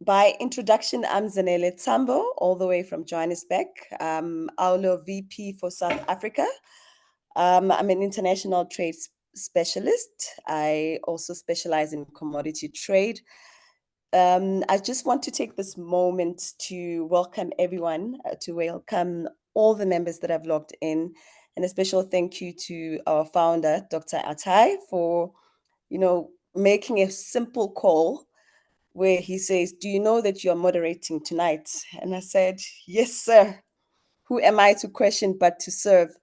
By introduction, I'm Zanele Tambo, all the way from Johannesburg. Awlo VP for South Africa. I'm an international trade specialist. I also specialize in commodity trade. I just want to take this moment to welcome everyone, to welcome all the members that have logged in, and a special thank you to our founder, Dr. Atai, for making a simple call where he says, "Do you know that you're moderating tonight?" And I said, "Yes, sir. Who am I to question but to serve?"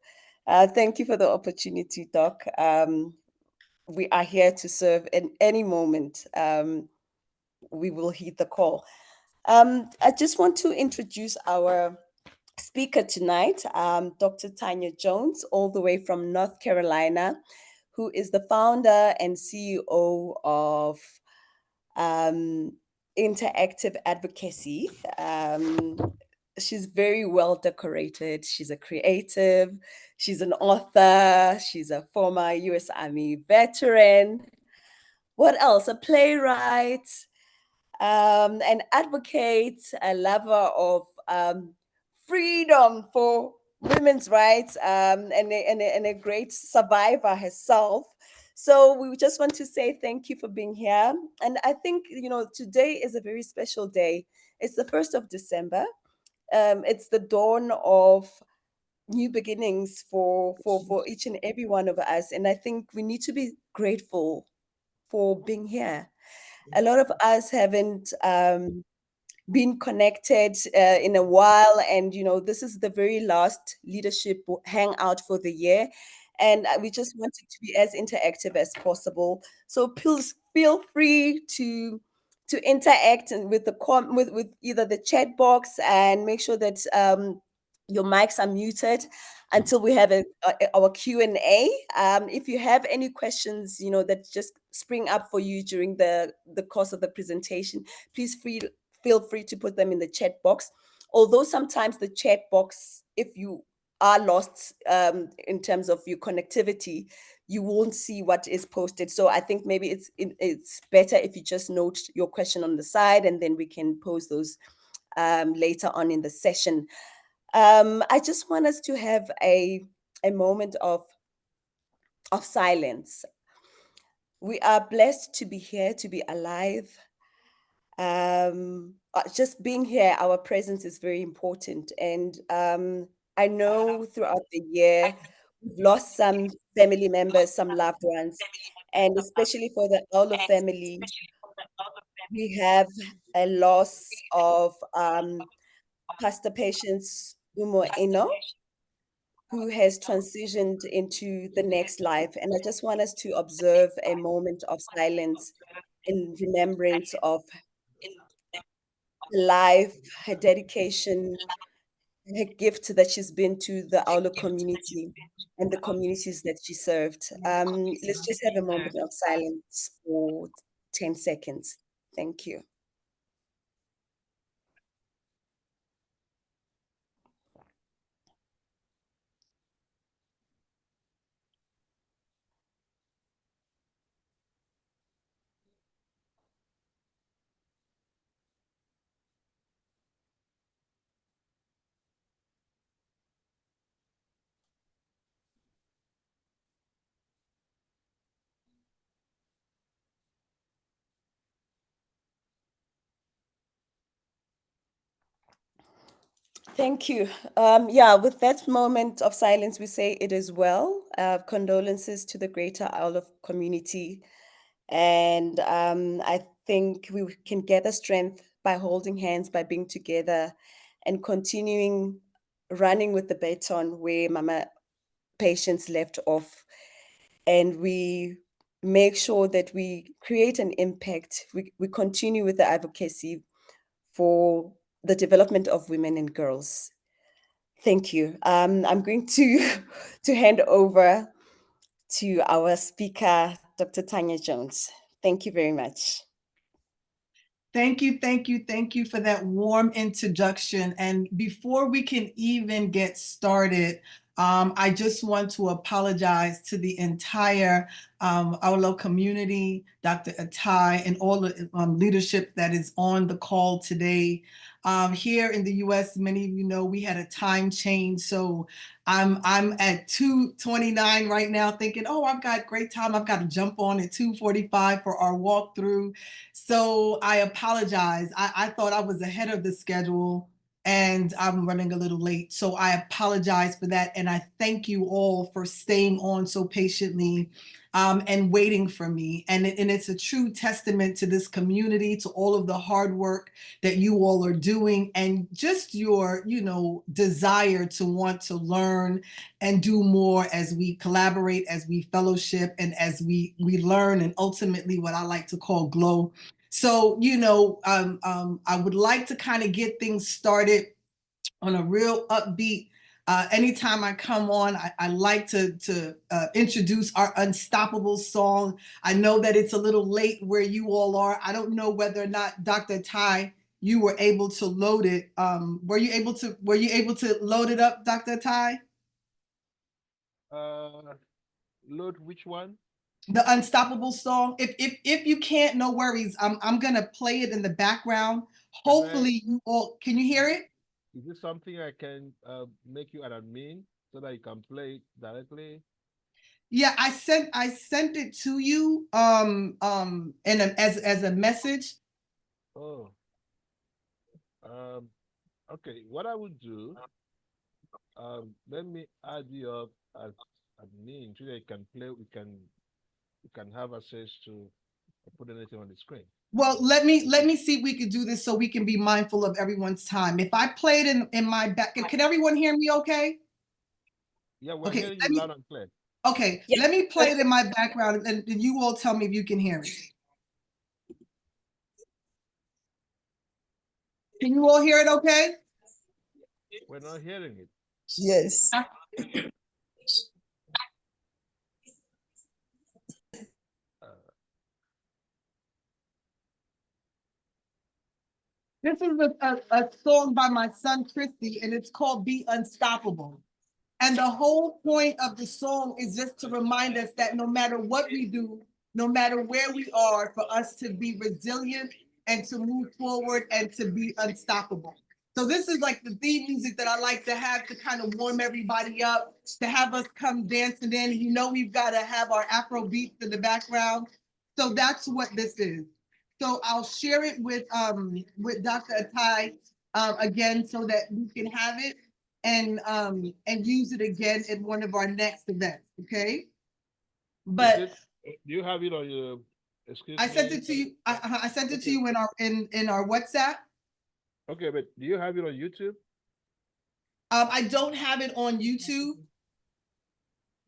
Thank you for the opportunity, Doc. We are here to serve at any moment. We will heed the call. I just want to introduce our speaker tonight, Dr. Tanya Jones, all the way from North Carolina, who is the founder and CEO of um, Interactive Advocacy. She's very well decorated. She's a creative. She's an author. She's a former US Army veteran. What else? A playwright, an advocate, a lover of freedom for women's rights, and a great survivor herself. So we just want to say thank you for being here. And I think, today is a very special day. It's the 1st of December. It's the dawn of new beginnings for each and every one of us. And I think we need to be grateful for being here. A lot of us haven't been connected in a while, and this is the very last leadership hangout for the year, and we just wanted to be as interactive as possible. So please feel free to interact and with with either the chat box, and make sure that your mics are muted until we have our Q&A. If you have any questions, that just spring up for you during the course of the presentation, please feel free to put them in the chat box. Although sometimes the chat box, if you are lost in terms of your connectivity, you won't see what is posted. So I think maybe it's better if you just note your question on the side, and then we can pose those later on in the session. I just want us to have a moment of silence. We are blessed to be here, to be alive. Just being here, our presence is very important. And I know throughout the year, we've lost some family members, some loved ones, and especially for the Awlo family, we have a loss of Pastor Patience Umo Eno, who has transitioned into the next life. And I just want us to observe a moment of silence in remembrance of her life, her dedication, her gift that she's been to the Awlo community and the communities that she served. Let's just have a moment of silence for 10 seconds. Thank you. Thank you. Yeah, with that moment of silence, we say it is well. Condolences to the greater Isle of community. And I think we can gather strength by holding hands, by being together, and continuing running with the baton where Mama Patience left off. And we make sure that we create an impact. We continue with the advocacy for the development of women and girls. Thank you. I'm going to to hand over to our speaker, Dr. Tanya Jones. Thank you very much. Thank you, thank you, thank you for that warm introduction. And before we can even get started, I just want to apologize to the entire Awlo community, Dr. Atai, and all the leadership that is on the call today. Here in the US, many of you know we had a time change, so I'm at 2:29 right now thinking, oh, I've got great time. I've got to jump on at 2:45 for our walkthrough. So I apologize. I thought I was ahead of the schedule and I'm running a little late. So I apologize for that. And I thank you all for staying on so patiently and waiting for me. And it's a true testament to this community, to all of the hard work that you all are doing, and just your, desire to want to learn and do more as we collaborate, as we fellowship, and as we learn, and ultimately what I like to call glow. So, I would like to kind of get things started on a real upbeat. Anytime I come on, I like to introduce our Unstoppable song. I know that it's a little late where you all are. I don't know whether or not Dr. Ty, you were able to load it. Were you able to load it up, Dr. Ty? Load which one? The Unstoppable song. If you can't, no worries. I'm gonna play it in the background. Can I? Hopefully you all can you hear it? Is this something I can make you an admin so that you can play it directly? Yeah, I sent it to you as a message. Oh, um, okay. What I would do, let me add you up as admin so that you can play. We can have access to put anything on the screen. Well, let me see if we could do this so we can be mindful of everyone's time. If I play it in my back, can everyone hear me okay? Yeah, we're Okay, hearing you loud and clear. Yeah. let me play it in my background and you all tell me if you can hear it. Can you all hear it okay? We're not hearing it. Yes. Uh, This is a song by my son Christy, and it's called Be Unstoppable. And the whole point of the song is just to remind us that no matter what we do, no matter where we are, for us to be resilient and to move forward and to be unstoppable. So this is like the theme music that I like to have to kind of warm everybody up, to have us come dancing in. You know, we've got to have our Afro beats in the background. So that's what this is. So I'll share it with Dr. Atai again so that we can have it and use it again in one of our next events. Okay. is But it? Do you have it on your? Excuse I sent me. it to you. I sent it to Okay. you in our WhatsApp. Okay, but do you have it on YouTube? I don't have it on YouTube,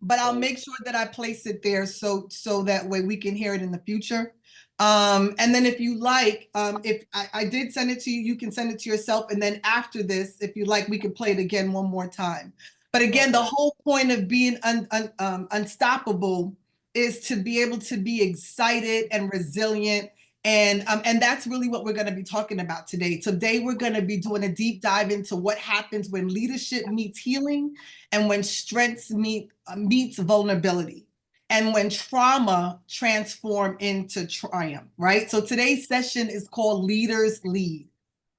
but I'll Oh, make sure that I place it there so that way we can hear it in the future. And then if you like, if I did send it to you, you can send it to yourself. And then after this, if you like, we can play it again one more time. But again, the okay. whole point of being unstoppable is to be able to be excited and resilient. And that's really what we're going to be talking about today. Today, we're going to be doing a deep dive into what happens when leadership meets healing and when strengths meets vulnerability and when trauma transform into triumph, right? So today's session is called Leaders Lead.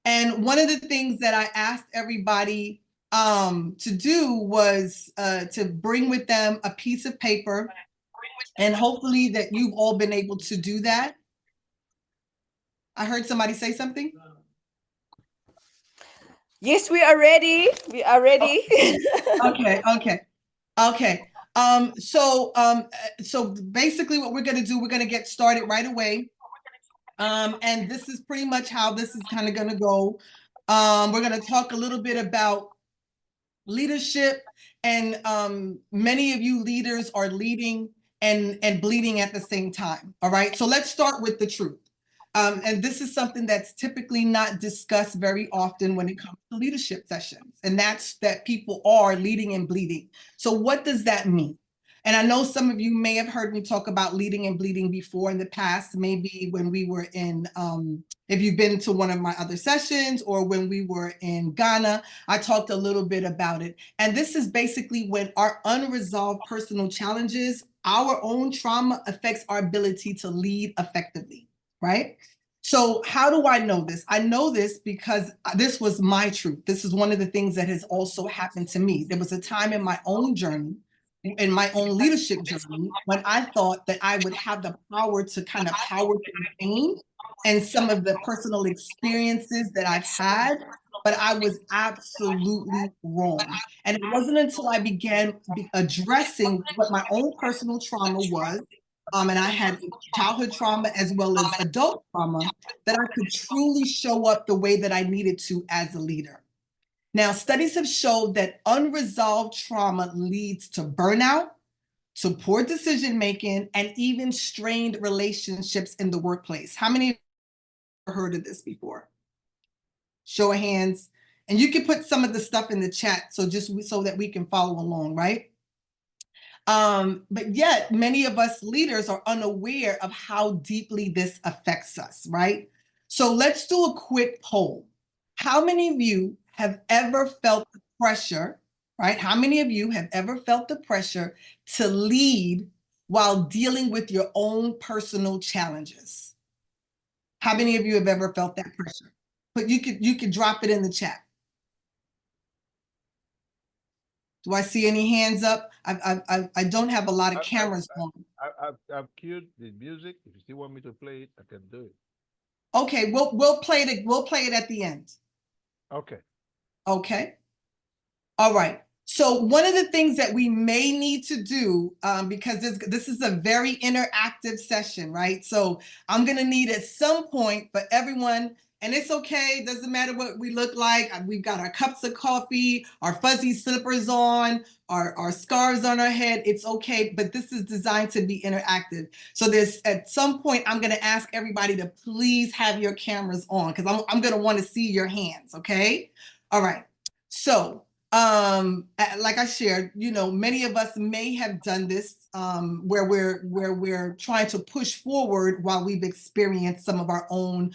And one of the things that I asked everybody to do was to bring with them a piece of paper, and hopefully that you've all been able to do that. I heard somebody say something. Yes, we are ready. We are ready. Okay. Okay. So basically what we're gonna do, we're gonna get started right away. And this is pretty much how this is kind of gonna go. We're gonna talk a little bit about leadership, and many of you leaders are leading and bleeding at the same time. All right, so let's start with the truth. And this is something that's typically not discussed very often when it comes to leadership sessions, and that's that people are leading and bleeding. So what does that mean? And I know some of you may have heard me talk about leading and bleeding before in the past, maybe when we were in, if you've been to one of my other sessions or when we were in Ghana, I talked a little bit about it. And this is basically when our unresolved personal challenges, our own trauma affects our ability to lead effectively, right? So how do I know this? I know this because this was my truth. This is one of the things that has also happened to me. There was a time in my own journey, in my own leadership journey, when I thought that I would have the power to kind of power through pain and some of the personal experiences that I've had, but I was absolutely wrong. And it wasn't until I began addressing what my own personal trauma was, and I had childhood trauma as well as adult trauma, that I could truly show up the way that I needed to as a leader. Now, studies have showed that unresolved trauma leads to burnout, to poor decision-making, and even strained relationships in the workplace. How many of you have heard of this before? Show of hands. And you can put some of the stuff in the chat so that we can follow along, right? But yet many of us leaders are unaware of how deeply this affects us, right? So let's do a quick poll. How many of you have ever felt the pressure, right? How many of you have ever felt the pressure to lead while dealing with your own personal challenges? How many of you have ever felt that pressure? But you could drop it in the chat. Do I see any hands up? I don't have a lot of cameras on. I've queued the music. If you still want me to play it, I can do it. Okay, we'll play it. We'll play it at the end. Okay. Okay. All right. So one of the things that we may need to do, because this is a very interactive session, right? So I'm going to need at some point for everyone, and it's okay, doesn't matter what we look like. We've got our cups of coffee, our fuzzy slippers on, our scarves on our head. It's okay, but this is designed to be interactive. So there's at some point, I'm going to ask everybody to please have your cameras on because I'm going to want to see your hands, okay? All right. So like I shared, you know, many of us may have done this where we're trying to push forward while we've experienced some of our own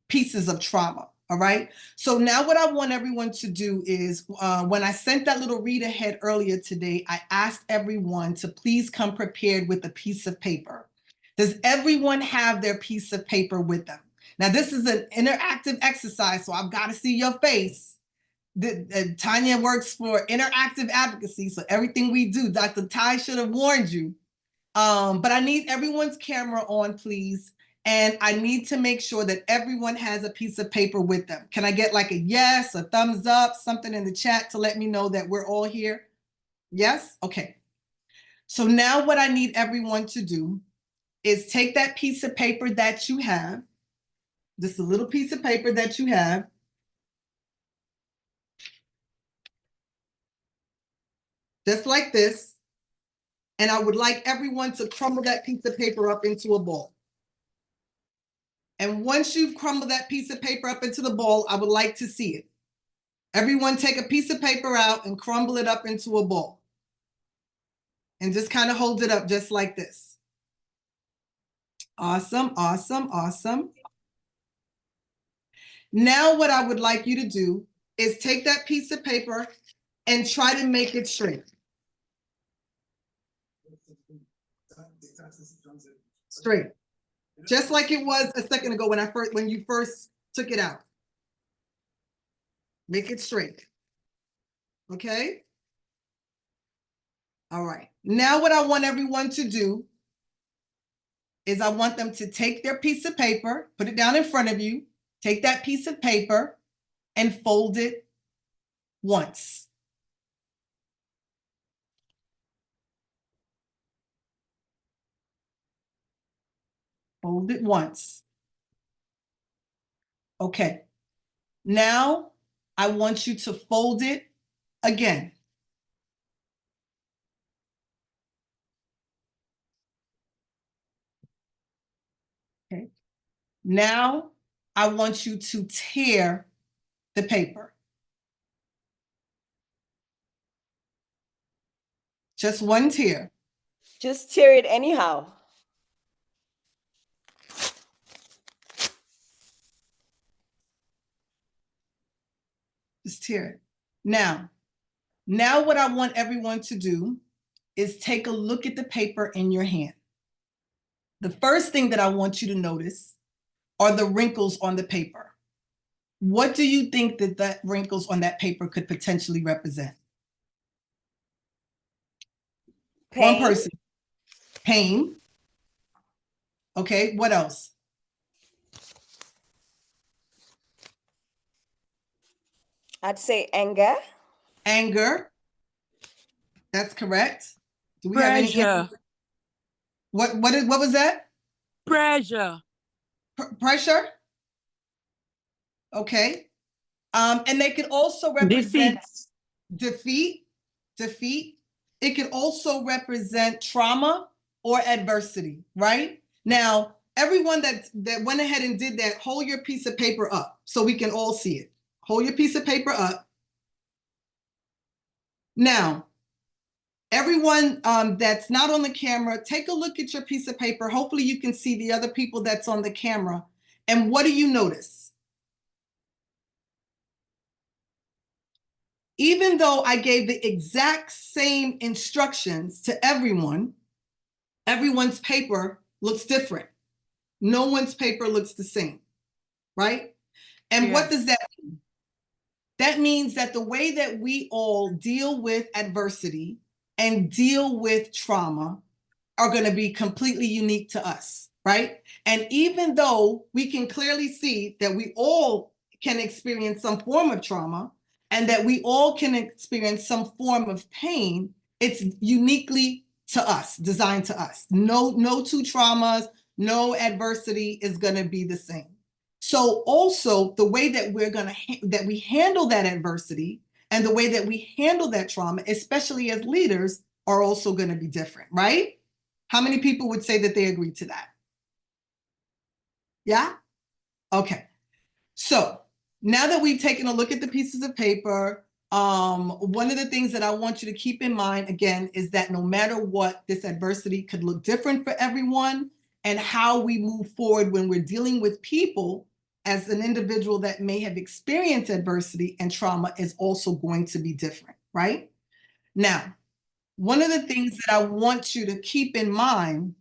pieces of trauma. All right. So now what I want everyone to do is when I sent that little read ahead earlier today, I asked everyone to please come prepared with a piece of paper. Does everyone have their piece of paper with them? Now, this is an interactive exercise, so I've got to see your face. Tanya works for interactive advocacy, so everything we do, Dr. Ty should have warned you. But I need everyone's camera on, please. And I need to make sure that everyone has a piece of paper with them. Can I get like a yes, a thumbs up, something in the chat to let me know that we're all here? Yes? Okay. So now what I need everyone to do is take that piece of paper that you have, just a little piece of paper that you have, just like this. And I would like everyone to crumble that piece of paper up into a ball. And once you've crumbled that piece of paper up into the ball, I would like to see it. Everyone take a piece of paper out and crumble it up into a ball. And just kind of hold it up just like this. Awesome, awesome, awesome. Now what I would like you to do is take that piece of paper and try to make it straight. Straight. Just like it was a second ago when you first took it out. Make it straight. Okay? All right. Now what I want everyone to do is I want them to take their piece of paper, put it down in front of you, take that piece of paper and fold it once. Fold it once. Okay. Now I want you to fold it again. Okay. Now I want you to tear the paper. Just one tear. Just tear it anyhow. Just tear it. Now what I want everyone to do is take a look at the paper in your hand. The first thing that I want you to notice are the wrinkles on the paper. What do you think that wrinkles on that paper could potentially represent? Pain. One person. Pain. Okay, what else? I'd say anger. Anger. That's correct. Do we have any? Pressure. What was that? Pressure. Pressure. Okay. And they could also represent defeat. It could also represent trauma or adversity, right? Now, everyone that went ahead and did that, hold your piece of paper up so we can all see it. Hold your piece of paper up. Now, everyone that's not on the camera, take a look at your piece of paper. Hopefully you can see the other people that's on the camera. And what do you notice? Even though I gave the exact same instructions to everyone, everyone's paper looks different. No one's paper looks the same, right? And what does that mean? That means that the way that we all deal with adversity and deal with trauma are going to be completely unique to us, right? And even though we can clearly see that we all can experience some form of trauma and that we all can experience some form of pain, it's uniquely to us, designed to us. No two traumas, no adversity is going to be the same. So also the way that that we handle that adversity and the way that we handle that trauma, especially as leaders, are also going to be different, right? How many people would say that they agree to that? Yeah? Okay. So now that we've taken a look at the pieces of paper, one of the things that I want you to keep in mind, again, is that no matter what, this adversity could look different for everyone, and how we move forward when we're dealing with people as an individual that may have experienced adversity and trauma is also going to be different, right? Now, one of the things that I want you to keep in mind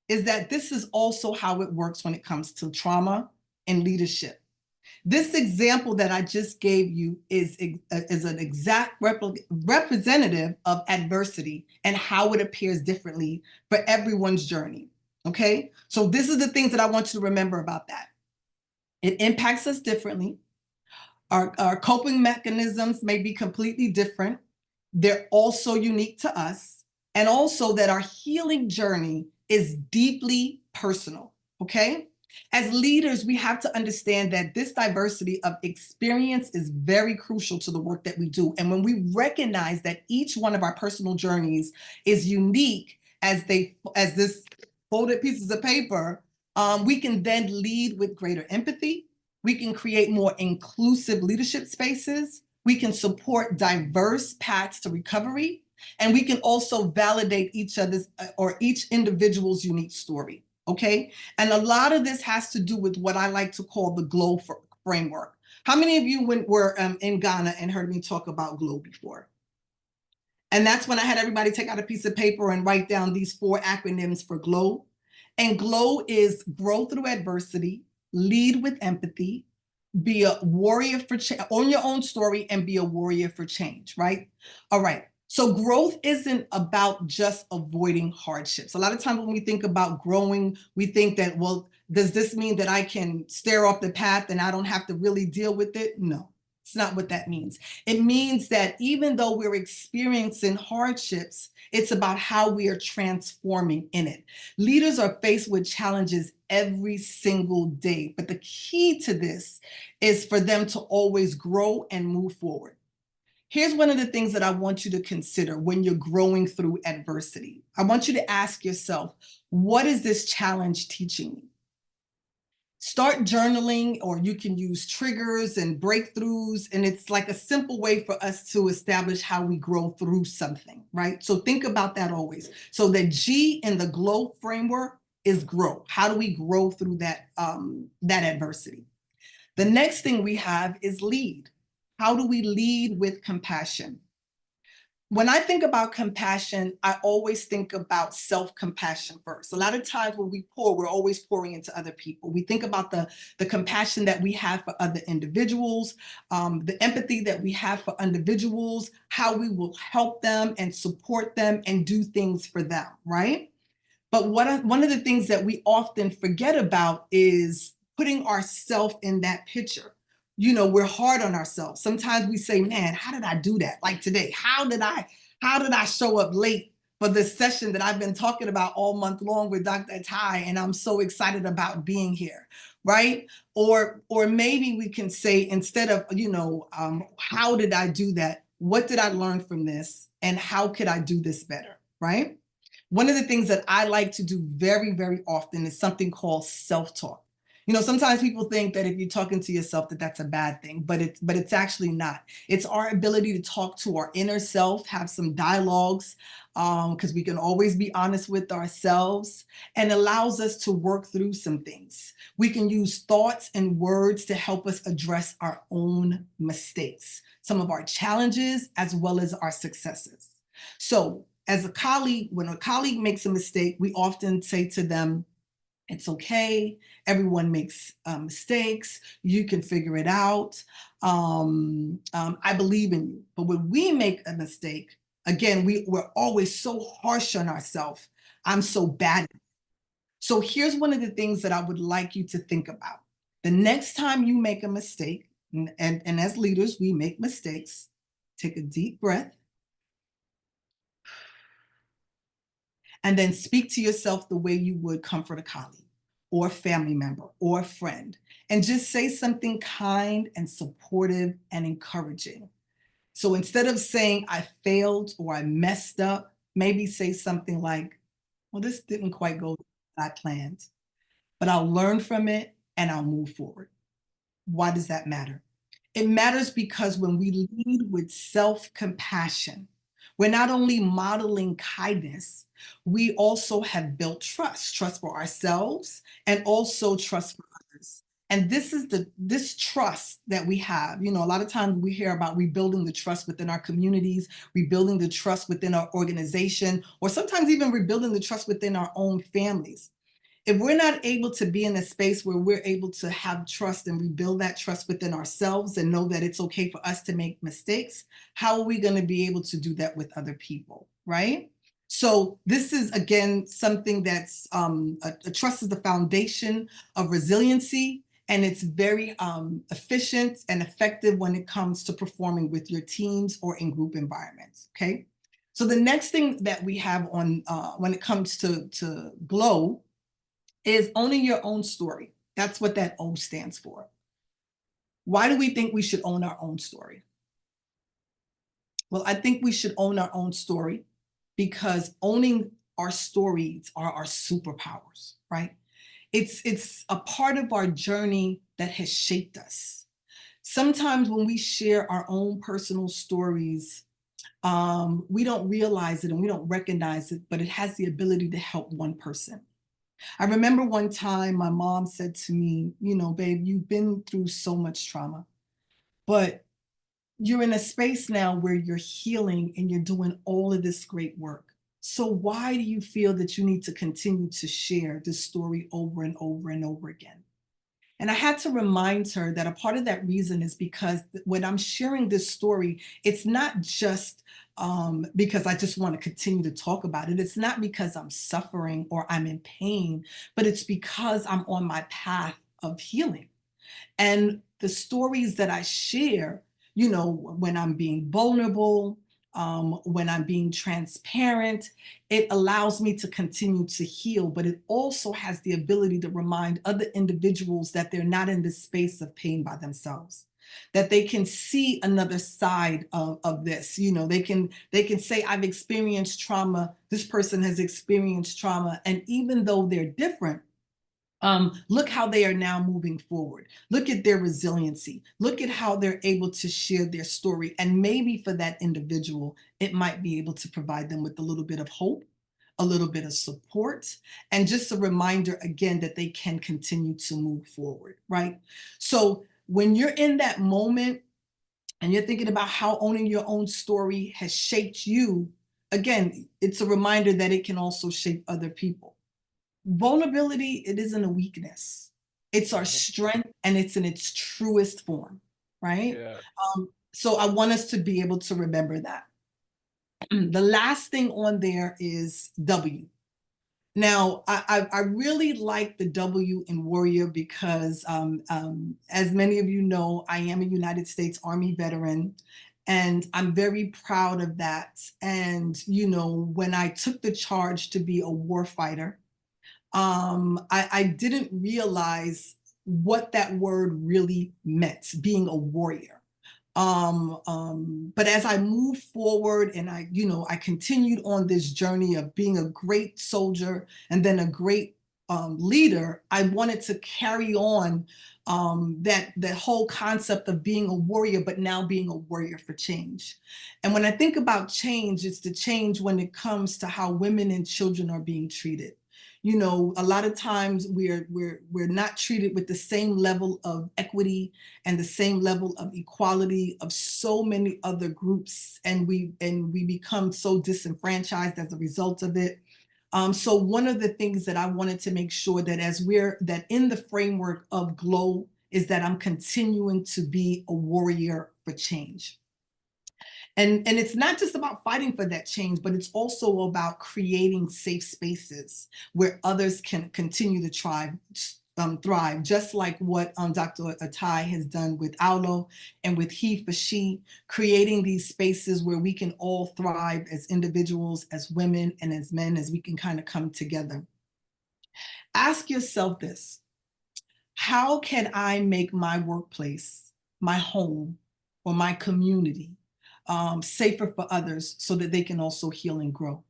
is that this is also how it works when it comes to trauma and leadership. This example that I just gave you is an exact representative of adversity and how it appears differently for everyone's journey, okay? So this is the things that I want you to remember about that. It impacts us differently. Our coping mechanisms may be completely different. They're also unique to us. And also that our healing journey is deeply personal, okay? As leaders, we have to understand that this diversity of experience is very crucial to the work that we do. And when we recognize that each one of our personal journeys is unique as this folded pieces of paper, we can then lead with greater empathy. We can create more inclusive leadership spaces. We can support diverse paths to recovery. And we can also validate each other's or each individual's unique story, okay? And a lot of this has to do with what I like to call the GLOW framework. How many of you were in Ghana and heard me talk about GLOW before? And that's when I had everybody take out a piece of paper and write down these 4 acronyms for GLOW. And GLOW is grow through adversity, lead with empathy, be a warrior for change, own your own story, and be a warrior for change, right? All right. So growth isn't about just avoiding hardships. A lot of times when we think about growing, we think that, well, does this mean that I can stare off the path and I don't have to really deal with it? No, it's not what that means. It means that even though we're experiencing hardships, it's about how we are transforming in it. Leaders are faced with challenges every single day, but the key to this is for them to always grow and move forward. Here's one of the things that I want you to consider when you're growing through adversity. I want you to ask yourself, what is this challenge teaching me? Start journaling, or you can use triggers and breakthroughs. And it's like a simple way for us to establish how we grow through something, right? So think about that always. So the G in the GLOW framework is grow. How do we grow through that, that adversity? The next thing we have is lead. How do we lead with compassion? When I think about compassion, I always think about self-compassion first. A lot of times when we pour, we're always pouring into other people. We think about the compassion that we have for other individuals, the empathy that we have for individuals, how we will help them and support them and do things for them, right? But one of the things that we often forget about is putting ourselves in that picture. You know, we're hard on ourselves. Sometimes we say, man, how did I do that? Like today, how did I show up late for this session that I've been talking about all month long with Dr. Ty, and I'm so excited about being here, right? Or maybe we can say, instead of, how did I do that? What did I learn from this? And how could I do this better, right? One of the things that I like to do very, very often is something called self-talk. You know, sometimes people think that if you're talking to yourself, that that's a bad thing, but it's actually not. It's our ability to talk to our inner self, have some dialogues, because we can always be honest with ourselves, and allows us to work through some things. We can use thoughts and words to help us address our own mistakes, some of our challenges, as well as our successes. So as a colleague, when a colleague makes a mistake, we often say to them, it's okay. Everyone makes mistakes. You can figure it out. I believe in you. But when we make a mistake, again, we're always so harsh on ourselves. I'm so bad. So here's one of the things that I would like you to think about. The next time you make a mistake, and as leaders, we make mistakes, take a deep breath. And then speak to yourself the way you would comfort a colleague or a family member or a friend. And just say something kind and supportive and encouraging. So instead of saying I failed or I messed up, maybe say something like, well, this didn't quite go as I planned, but I'll learn from it and I'll move forward. Why does that matter? It matters because when we lead with self-compassion, we're not only modeling kindness, we also have built trust for ourselves and also trust for others. And this is this trust that we have. You know, a lot of times we hear about rebuilding the trust within our communities, rebuilding the trust within our organization, or sometimes even rebuilding the trust within our own families. If we're not able to be in a space where we're able to have trust and rebuild that trust within ourselves and know that it's okay for us to make mistakes, how are we going to be able to do that with other people, right? So this is, again, something that's a trust is the foundation of resiliency, and it's very efficient and effective when it comes to performing with your teams or in group environments, okay? So the next thing that we have on when it comes to GLOW is owning your own story. That's what that O stands for. Why do we think we should own our own story? Well, I think we should own our own story because owning our stories are our superpowers, right? It's a part of our journey that has shaped us. Sometimes when we share our own personal stories, we don't realize it and we don't recognize it, but it has the ability to help one person. I remember one time my mom said to me, you know, babe, you've been through so much trauma, but you're in a space now where you're healing and you're doing all of this great work. So why do you feel that you need to continue to share this story over and over and over again? And I had to remind her that a part of that reason is because when I'm sharing this story, it's not just because I just want to continue to talk about it. It's not because I'm suffering or I'm in pain, but it's because I'm on my path of healing. And the stories that I share, you know, when I'm being vulnerable, when I'm being transparent, it allows me to continue to heal, but it also has the ability to remind other individuals that they're not in this space of pain by themselves, that they can see another side of this. You know, they can say, I've experienced trauma, this person has experienced trauma, and even though they're different, Look how they are now moving forward. Look at their resiliency. Look at how they're able to share their story. And maybe for that individual, it might be able to provide them with a little bit of hope, a little bit of support, and just a reminder again that they can continue to move forward, right? So when you're in that moment and you're thinking about how owning your own story has shaped you, again, it's a reminder that it can also shape other people. Vulnerability, it isn't a weakness. It's our Mm-hmm. strength, and it's in its truest form, right? Yeah. So I want us to be able to remember that. The last thing on there is W. Now, I really like the W in warrior because, as many of you know, I am a United States Army veteran, and I'm very proud of that. And, you know, when I took the charge to be a war fighter, I didn't realize what that word really meant, being a warrior. But as I moved forward and I continued on this journey of being a great soldier and then a great leader, I wanted to carry on that whole concept of being a warrior, but now being a warrior for change. And when I think about change, it's the change when it comes to how women and children are being treated. You know, a lot of times we're not treated with the same level of equity and the same level of equality of so many other groups, and we become so disenfranchised as a result of it. So one of the things that I wanted to make sure that that in the framework of GLOW is that I'm continuing to be a warrior for change. And it's not just about fighting for that change, but it's also about creating safe spaces where others can continue to thrive, just like what Dr. Atai has done with Awlo and with He for She, creating these spaces where we can all thrive as individuals, as women, and as men, as we can kind of come together. Ask yourself this: how can I make my workplace, my home, or my community safer for others so that they can also heal and grow?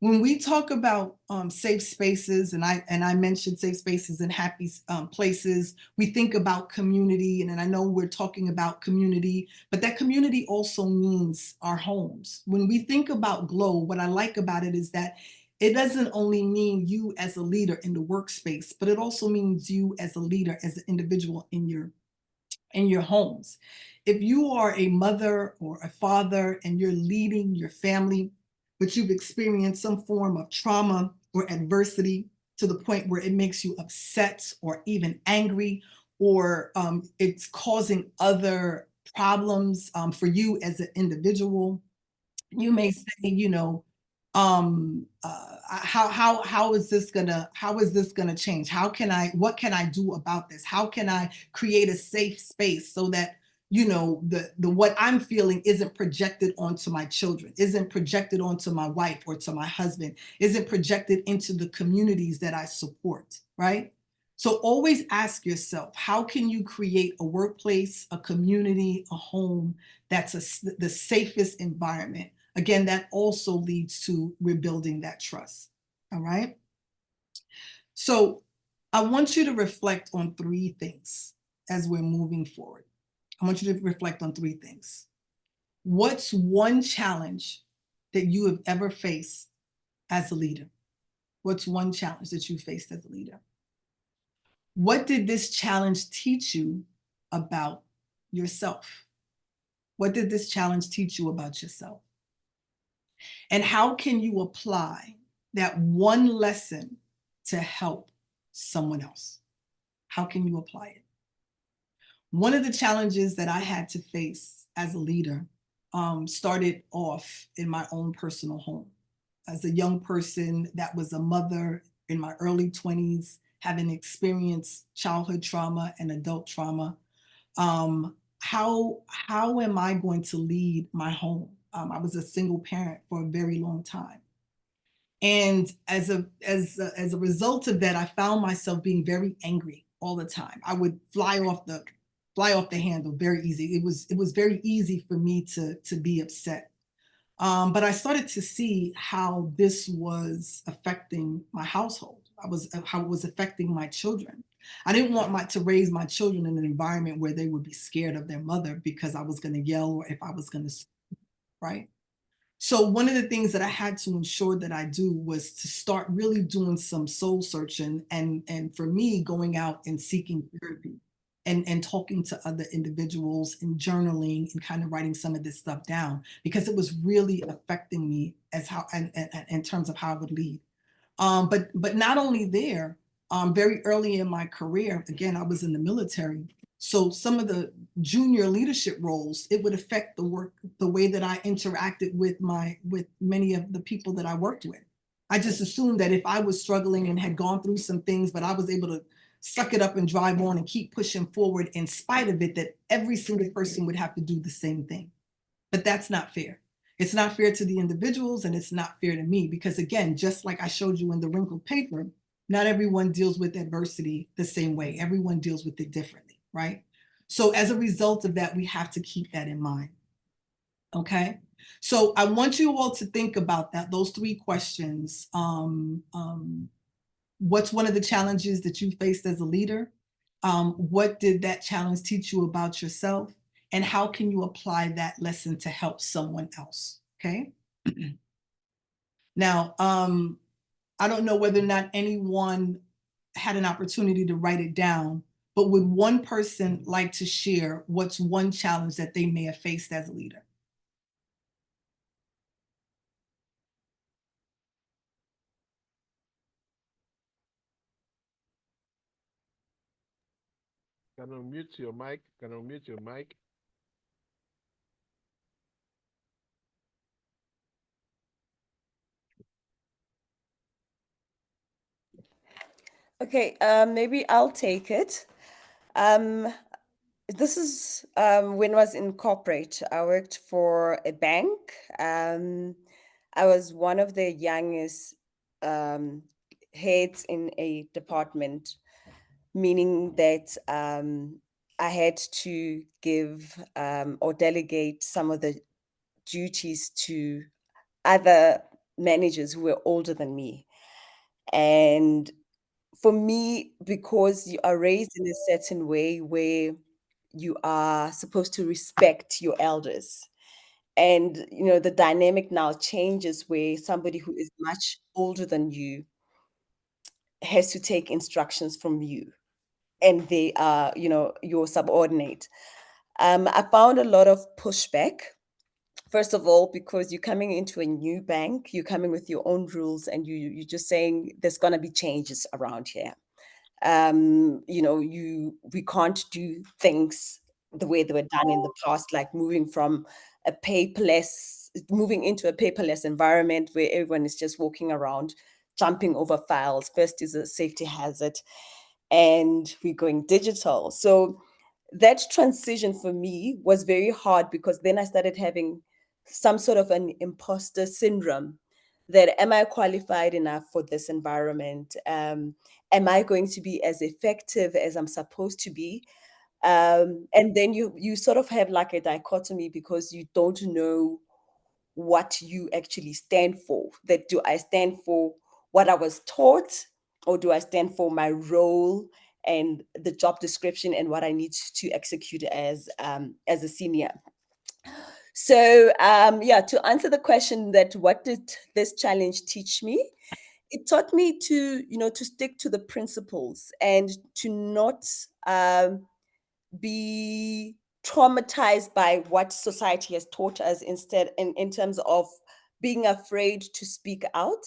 When we talk about safe spaces, and I mentioned safe spaces and happy places, we think about community, and I know we're talking about community, but that community also means our homes. When we think about GLOW, what I like about it is that it doesn't only mean you as a leader in the workspace, but it also means you as a leader, as an individual in your homes. If you are a mother or a father and you're leading your family, but you've experienced some form of trauma or adversity to the point where it makes you upset or even angry, or it's causing other problems for you as an individual, you may say, how is this gonna change? What can I do about this? How can I create a safe space so that the what I'm feeling isn't projected onto my children, isn't projected onto my wife or to my husband, isn't projected into the communities that I support, right? So always ask yourself, how can you create a workplace, a community, a home that's the safest environment? Again, that also leads to rebuilding that trust. All right. So I want you to reflect on three things as we're moving forward. I want you to reflect on three things. What's one challenge that you have ever faced as a leader? What's one challenge that you faced as a leader? What did this challenge teach you about yourself? What did this challenge teach you about yourself? And how can you apply that one lesson to help someone else? How can you apply it? One of the challenges that I had to face as a leader started off in my own personal home. As a young person that was a mother in my early 20s, having experienced childhood trauma and adult trauma, how am I going to lead my home? I was a single parent for a very long time. And as a result of that, I found myself being very angry all the time. I would fly off the handle very easy. It was very easy for me to be upset. But I started to see how this was affecting my household. how it was affecting my children. I didn't want to raise my children in an environment where they would be scared of their mother because I was going to yell or if I was going to, right? So one of the things that I had to ensure that I do was to start really doing some soul searching, and for me, going out and seeking therapy and talking to other individuals and journaling and kind of writing some of this stuff down because it was really affecting me as how and in terms of how I would lead. But not only there, very early in my career, again, I was in the military. So some of the junior leadership roles, it would affect the way that I interacted with many of the people that I worked with. I just assumed that if I was struggling and had gone through some things, but I was able to suck it up and drive on and keep pushing forward in spite of it, that every single person would have to do the same thing. But that's not fair. It's not fair to the individuals and it's not fair to me because, again, just like I showed you in the wrinkled paper, not everyone deals with adversity the same way. Everyone deals with it differently, right? So as a result of that, we have to keep that in mind. Okay. So I want you all to think about that, those three questions. What's one of the challenges that you faced as a leader? What did that challenge teach you about yourself? And how can you apply that lesson to help someone else? Okay. Now, I don't know whether or not anyone had an opportunity to write it down, but would one person like to share what's one challenge that they may have faced as a leader? Can unmute your mic. Can unmute your mic. Okay, maybe I'll take it. Um, this is when I was in corporate. I worked for a bank. I was one of the youngest um, heads in a department, meaning that I had to give or delegate some of the duties to other managers who were older than me. And for me, because you are raised in a certain way where you are supposed to respect your elders. And the dynamic now changes where somebody who is much older than you has to take instructions from you, and they are, your subordinate. I found a lot of pushback. First of all, because you're coming into a new bank, you're coming with your own rules, and you're just saying there's gonna be changes around here. We can't do things the way they were done in the past, like moving into a paperless environment where everyone is just walking around, jumping over files. First is a safety hazard, and we're going digital. So that transition for me was very hard because then I started having some sort of an imposter syndrome that am I qualified enough for this environment? Am I going to be as effective as I'm supposed to be? And then you sort of have like a dichotomy because you don't know what you actually stand for. That do I stand for what I was taught, or do I stand for my role and the job description and what I need to execute as a senior? So yeah, to answer the question that what did this challenge teach me? It taught me to stick to the principles and to not be traumatized by what society has taught us, instead in terms of being afraid to speak out,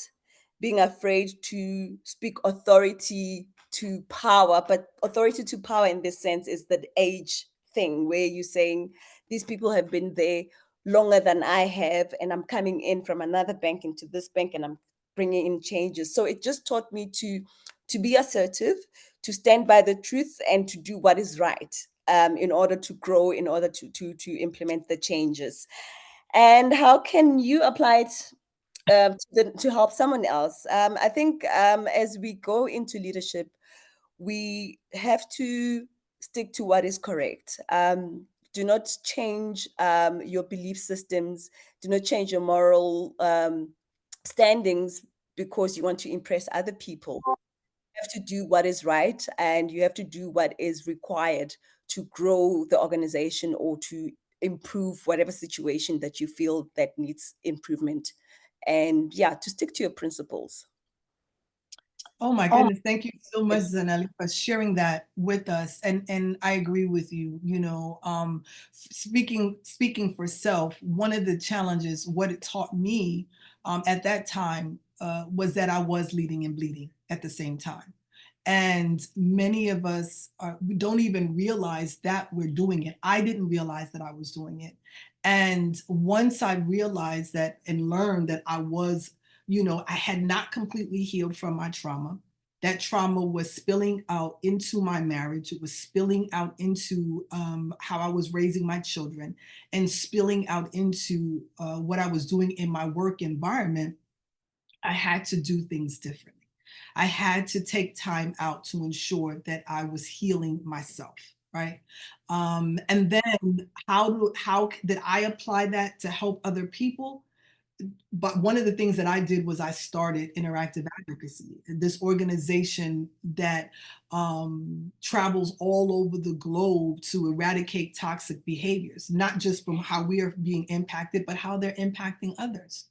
being afraid to speak authority to power. But authority to power in this sense is that age thing where you're saying these people have been there longer than I have, and I'm coming in from another bank into this bank, and I'm bringing in changes. So it just taught me to be assertive, to stand by the truth, and to do what is right, in order to grow, in order to implement the changes. And how can you apply it to help someone else? I think as we go into leadership, we have to stick to what is correct. Do not change your belief systems. Do not change your moral standings because you want to impress other people. to do what is right, and you have to do what is required to grow the organization or to improve whatever situation that you feel that needs improvement. And yeah, to stick to your principles. Oh my goodness. Thank you so much, Zanelli, for sharing that with us. And I agree with you. Speaking for self, one of the challenges, what it taught me at that time was that I was leading and bleeding at the same time. And many of us we don't even realize that we're doing it. I didn't realize that I was doing it. And once I realized that and learned that I was, I had not completely healed from my trauma. That trauma was spilling out into my marriage. It was spilling out into how I was raising my children and spilling out into what I was doing in my work environment. I had to do things differently. I had to take time out to ensure that I was healing myself, right? And then how did I apply that to help other people? But one of the things that I did was I started Interactive Advocacy, this organization that travels all over the globe to eradicate toxic behaviors, not just from how we are being impacted, but how they're impacting others.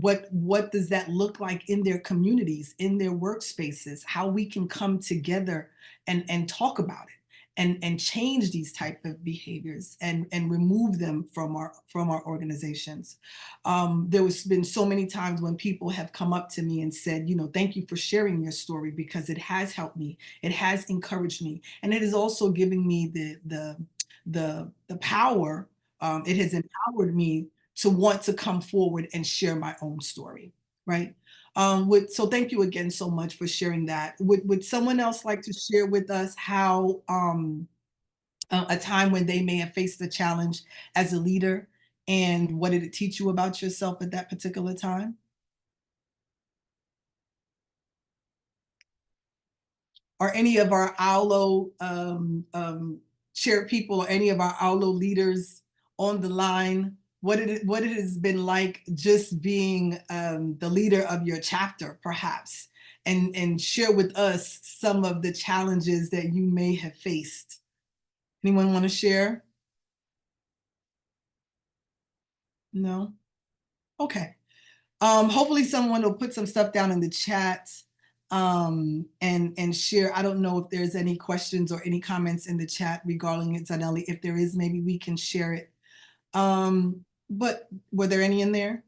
What does that look like in their communities, in their workspaces, how we can come together and talk about it and change these type of behaviors and remove them from our organizations. There was been so many times when people have come up to me and said, thank you for sharing your story, because it has helped me, it has encouraged me, and it is also giving me the power. It has empowered me to want to come forward and share my own story, right? So thank you again so much for sharing that. Would someone else like to share with us how a time when they may have faced a challenge as a leader, and what did it teach you about yourself at that particular time? Or any of our Awlo chair people, or any of our Awlo leaders on the line, what it has been like just being the leader of your chapter, perhaps, and share with us some of the challenges that you may have faced. Anyone want to share? No? Okay. Hopefully someone will put some stuff down in the chat and share. I don't know if there's any questions or any comments in the chat regarding it, Zanelli. If there is, maybe we can share it. But were there any in there?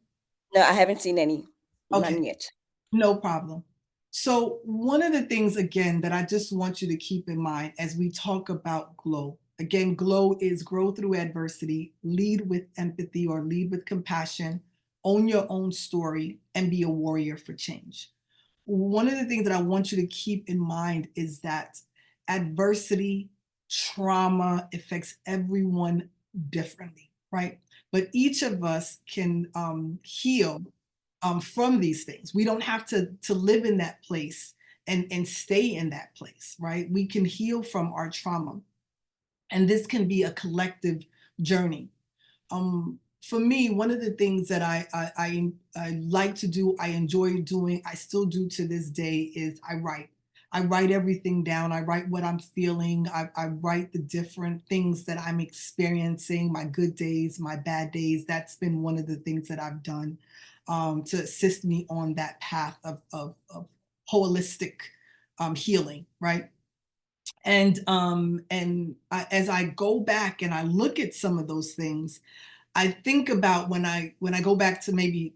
No, I haven't seen any. Okay. None yet. No problem. So one of the things, again, that I just want you to keep in mind as we talk about GLOW, again, GLOW is grow through adversity, lead with empathy or lead with compassion, own your own story, and be a warrior for change. One of the things that I want you to keep in mind is that adversity, trauma affects everyone differently, right? But each of us can heal from these things. We don't have to live in that place and stay in that place, right? We can heal from our trauma, and this can be a collective journey. For me, one of the things that I like to do, I enjoy doing, I still do to this day, is I write. I write everything down. I write what I'm feeling. I write the different things that I'm experiencing, my good days, my bad days. That's been one of the things that I've done to assist me on that path of holistic healing, right? As I go back and I look at some of those things, I think about when I go back to maybe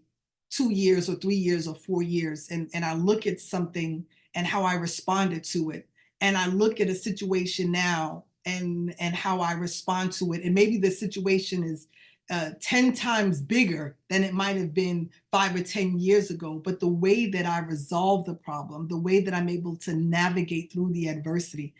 2 years or 3 years or 4 years, and I look at something and how I responded to it, and I look at a situation now and how I respond to it, and maybe the situation is 10 times bigger than it might have been 5 or 10 years ago. But the way that I resolve the problem, the way that I'm able to navigate through the adversity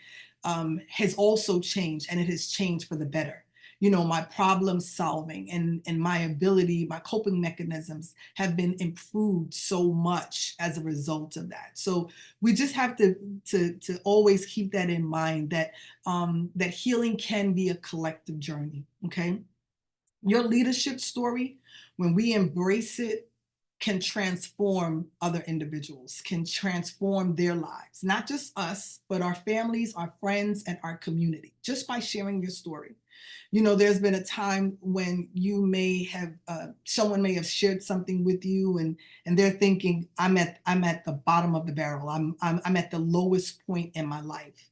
has also changed, and it has changed for the better. My problem solving and my ability, my coping mechanisms have been improved so much as a result of that. So we just have to always keep that in mind, that that healing can be a collective journey. Okay. Your leadership story, when we embrace it, can transform other individuals, can transform their lives, not just us, but our families, our friends, and our community, just by sharing your story. There's been a time when you may have, someone may have shared something with you, and they're thinking, I'm at the bottom of the barrel. I'm at the lowest point in my life.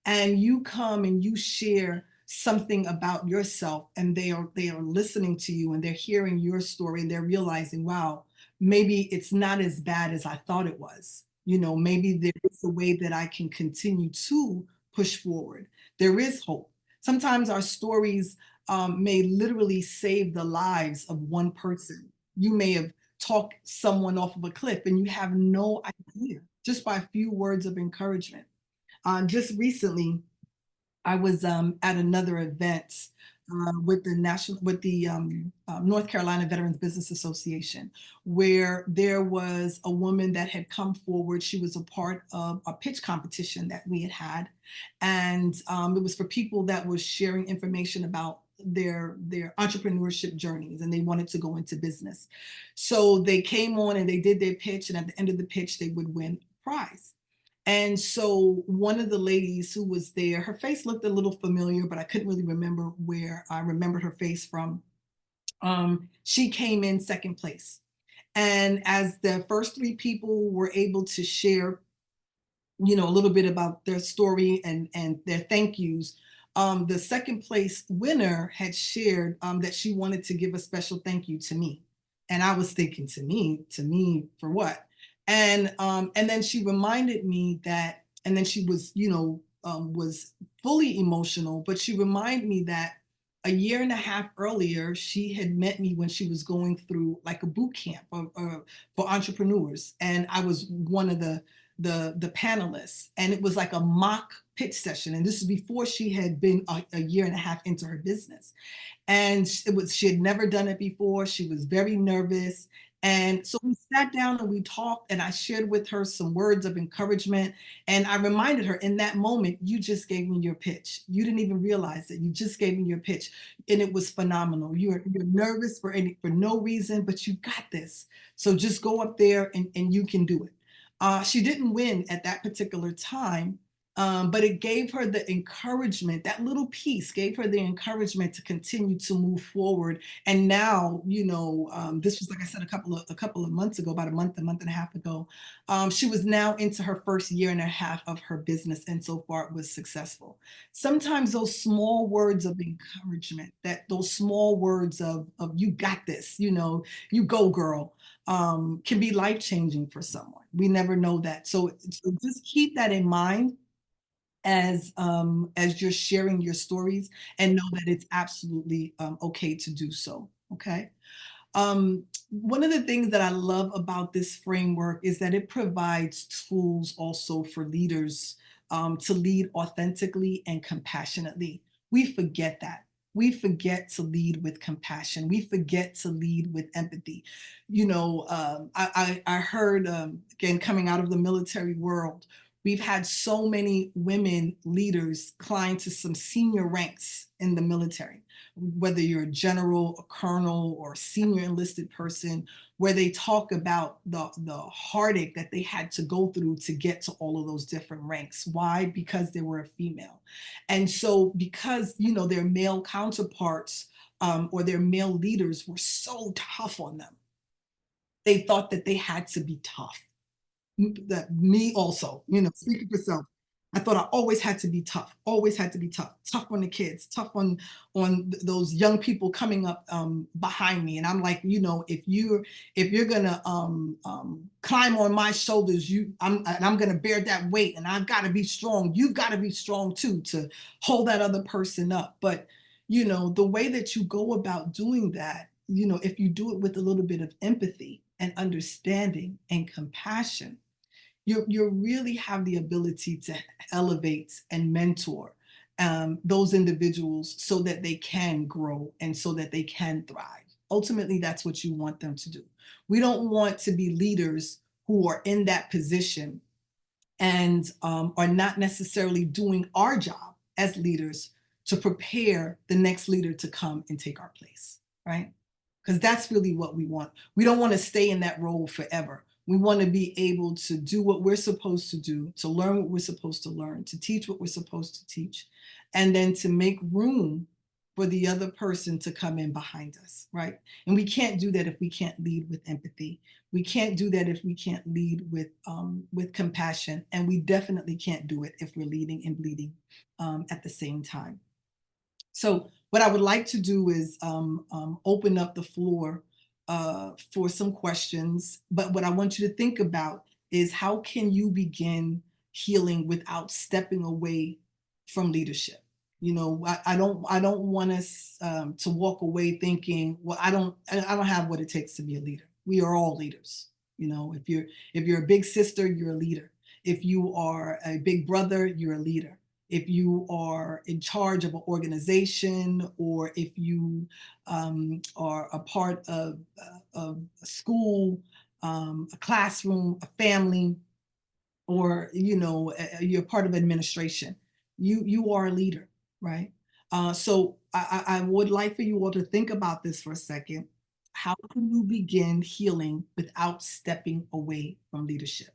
And you come and you share something about yourself, and they are listening to you, and they're hearing your story, and they're realizing, wow, maybe it's not as bad as I thought it was. Maybe there is a way that I can continue to push forward. There is hope. Sometimes our stories may literally save the lives of one person. You may have talked someone off of a cliff, and you have no idea, just by a few words of encouragement. Just recently, I was at another event with the North Carolina Veterans Business Association, where there was a woman that had come forward. She was a part of a pitch competition that we had, and it was for people that was sharing information about their entrepreneurship journeys, and they wanted to go into business. So they came on and they did their pitch, and at the end of the pitch, they would win a prize. And so one of the ladies who was there, her face looked a little familiar, but I couldn't really remember where I remembered her face from. She came in second place. And as the first three people were able to share, a little bit about their story and their thank yous, the second place winner had shared that she wanted to give a special thank you to me. And I was thinking, to me for what? And then she reminded me that, and then she was, was fully emotional, but she reminded me that a year and a half earlier, she had met me when she was going through like a boot camp for entrepreneurs. And I was one of the panelists, and it was like a mock pitch session. And this is before she had been a year and a half into her business. And she had never done it before. She was very nervous. And so we sat down and we talked, and I shared with her some words of encouragement. And I reminded her, in that moment, you just gave me your pitch. You didn't even realize it. You just gave me your pitch. And it was phenomenal. You're nervous for no reason, but you've got this. So just go up there and you can do it. She didn't win at that particular time, but it gave her the encouragement. That little piece gave her the encouragement to continue to move forward. And now, this was, like I said, a couple of months ago, about a month and a half ago. She was now into her first year and a half of her business, and so far it was successful. Sometimes those small words of encouragement, those small words of you got this, you go girl, can be life-changing for someone. We never know that. So just keep that in mind as you're sharing your stories, and know that it's absolutely okay to do so. Okay. One of the things that I love about this framework is that it provides tools also for leaders to lead authentically and compassionately. We forget that. We forget to lead with compassion. We forget to lead with empathy. I heard, again, coming out of the military world, we've had so many women leaders climb to some senior ranks in the military, whether you're a general, a colonel, or a senior enlisted person, where they talk about the heartache that they had to go through to get to all of those different ranks. Why? Because they were a female. And so because, their male counterparts or their male leaders were so tough on them, they thought that they had to be tough. That me also, speaking for self. I thought I always had to be tough, tough on the kids, tough on those young people coming up behind me. And I'm like, if you're gonna climb on my shoulders, I'm gonna bear that weight, and I've got to be strong. You've got to be strong too to hold that other person up. But the way that you go about doing that, if you do it with a little bit of empathy and understanding and compassion, you really have the ability to elevate and mentor those individuals so that they can grow and so that they can thrive. Ultimately, that's what you want them to do. We don't want to be leaders who are in that position and are not necessarily doing our job as leaders to prepare the next leader to come and take our place, right? because that's really what we want. We don't want to stay in that role forever. We want to be able to do what we're supposed to do, to learn what we're supposed to learn, to teach what we're supposed to teach, and then to make room for the other person to come in behind us, right? And we can't do that if we can't lead with empathy. We can't do that if we can't lead with compassion, and we definitely can't do it if we're leading and bleeding at the same time. So what I would like to do is open up the floor for some questions. But what I want you to think about is, how can you begin healing without stepping away from leadership? You know, I don't want us to walk away thinking, well, I don't have what it takes to be a leader. We are all leaders. You know, if you're a big sister, you're a leader. If you are a big brother, you're a leader. If you are in charge of an organization, or if you are a part of a school, a classroom, a family, or you're part of administration, you are a leader, right? So I would like for you all to think about this for a second. How can you begin healing without stepping away from leadership?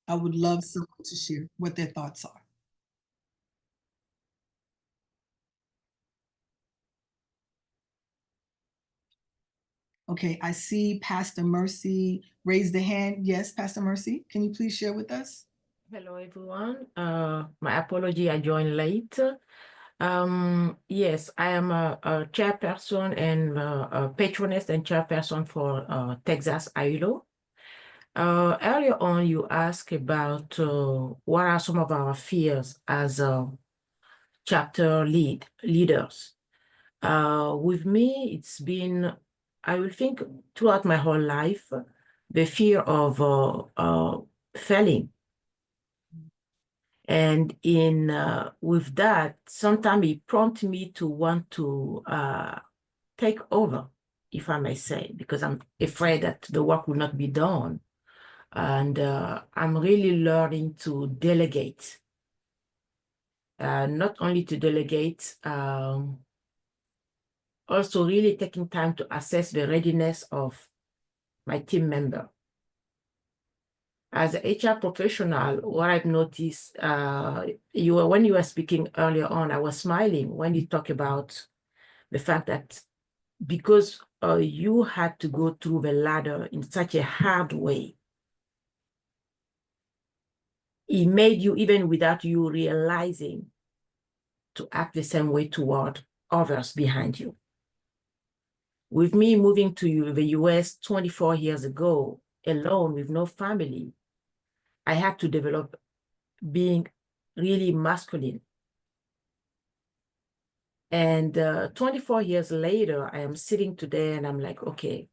I would love someone to share what their thoughts are. Okay, I see Pastor Mercy raise the hand. Yes, Pastor Mercy, can you please share with us? Hello, everyone. My apology, I joined late. Yes, I am a chairperson and a patroness and chairperson for Texas Awlo. Earlier on, you asked about what are some of our fears as chapter leaders. With me, it's been, I will think throughout my whole life, the fear of failing. And with that, sometimes it prompts me to want to take over, if I may say, because I'm afraid that the work will not be done. And I'm really learning to delegate. Not only to delegate, also really taking time to assess the readiness of my team member. As an HR professional, what I've noticed, when you were speaking earlier on, I was smiling when you talk about the fact that because you had to go through the ladder in such a hard way, it made you, even without you realizing, to act the same way toward others behind you. With me moving to the US 24 years ago, alone with no family, I had to develop being really masculine. And 24 years later, I am sitting today and I'm like, okay,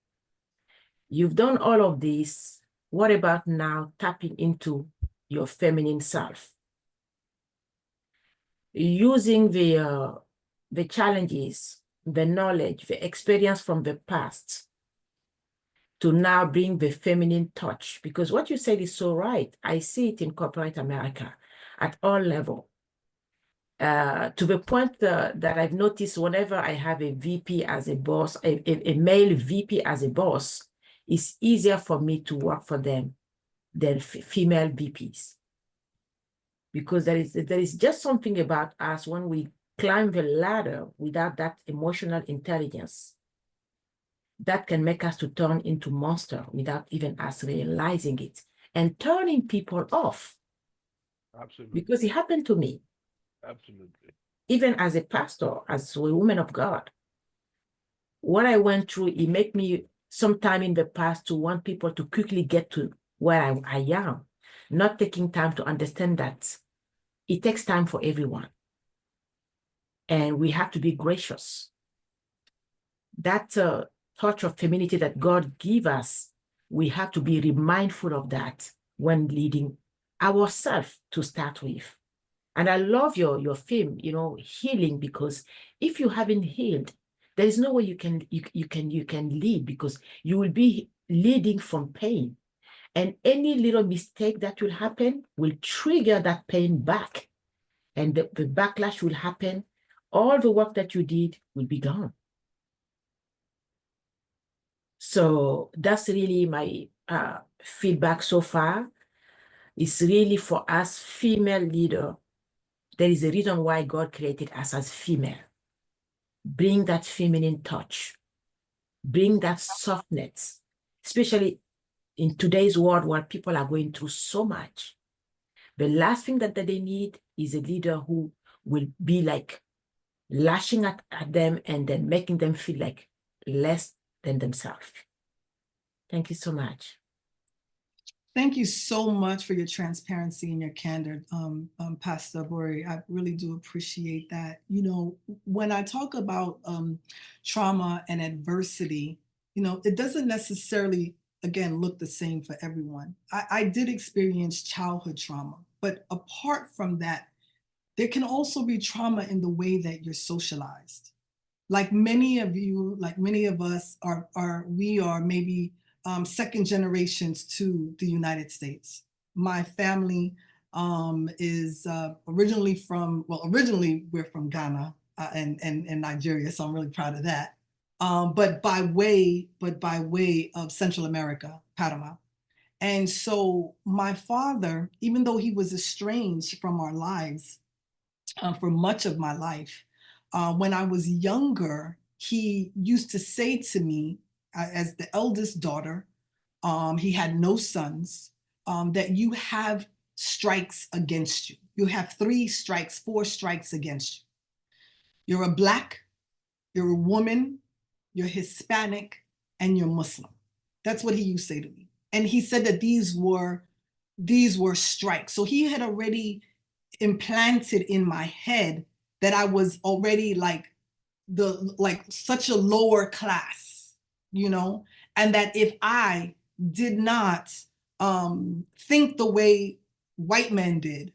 you've done all of this. What about now tapping into your feminine self? Using the challenges, the knowledge, the experience from the past to now bring the feminine touch. Because what you said is so right. I see it in corporate America at all levels. To the point that I've noticed whenever I have a VP as a boss, a male VP as a boss, it's easier for me to work for them than female VPs. Because there is just something about us when we climb the ladder without that emotional intelligence that can make us to turn into monster without even us realizing it, and turning people off. Absolutely. Because it happened to me. Absolutely. Even as a pastor, as a woman of God, what I went through, it made me sometime in the past to want people to quickly get to where I am, not taking time to understand that it takes time for everyone. And we have to be gracious. That touch of femininity that God gave us, we have to be mindful of that when leading ourselves to start with. And I love your theme, healing, because if you haven't healed, there is no way you can lead, because you will be leading from pain. And any little mistake that will happen will trigger that pain back. And the backlash will happen all the work that you did will be gone. So that's really my feedback so far. It's really for us female leader. There is a reason why God created us as female. Bring that feminine touch. Bring that softness, especially in today's world where people are going through so much. The last thing that they need is a leader who will be like lashing at them and then making them feel like less than themselves. Thank you so much. Thank you so much for your transparency and your candor, Pastor Bori. I really do appreciate that. You know, when I talk about trauma and adversity, you know, it doesn't necessarily, again, look the same for everyone. I did experience childhood trauma, but apart from that, there can also be trauma in the way that you're socialized. Like many of you, like many of us we are maybe second generations to the United States. My family is originally we're from Ghana and Nigeria, so I'm really proud of that. But by way of Central America, Panama. And so my father, even though he was estranged from our lives for much of my life, when I was younger, he used to say to me, as the eldest daughter, he had no sons, that you have strikes against you. You have 3 strikes, 4 strikes against you. You're a Black, you're a woman, you're Hispanic, and you're Muslim. That's what he used to say to me. And he said that these were strikes. So he had already implanted in my head that I was already like such a lower class, you know, and that if I did not think the way white men did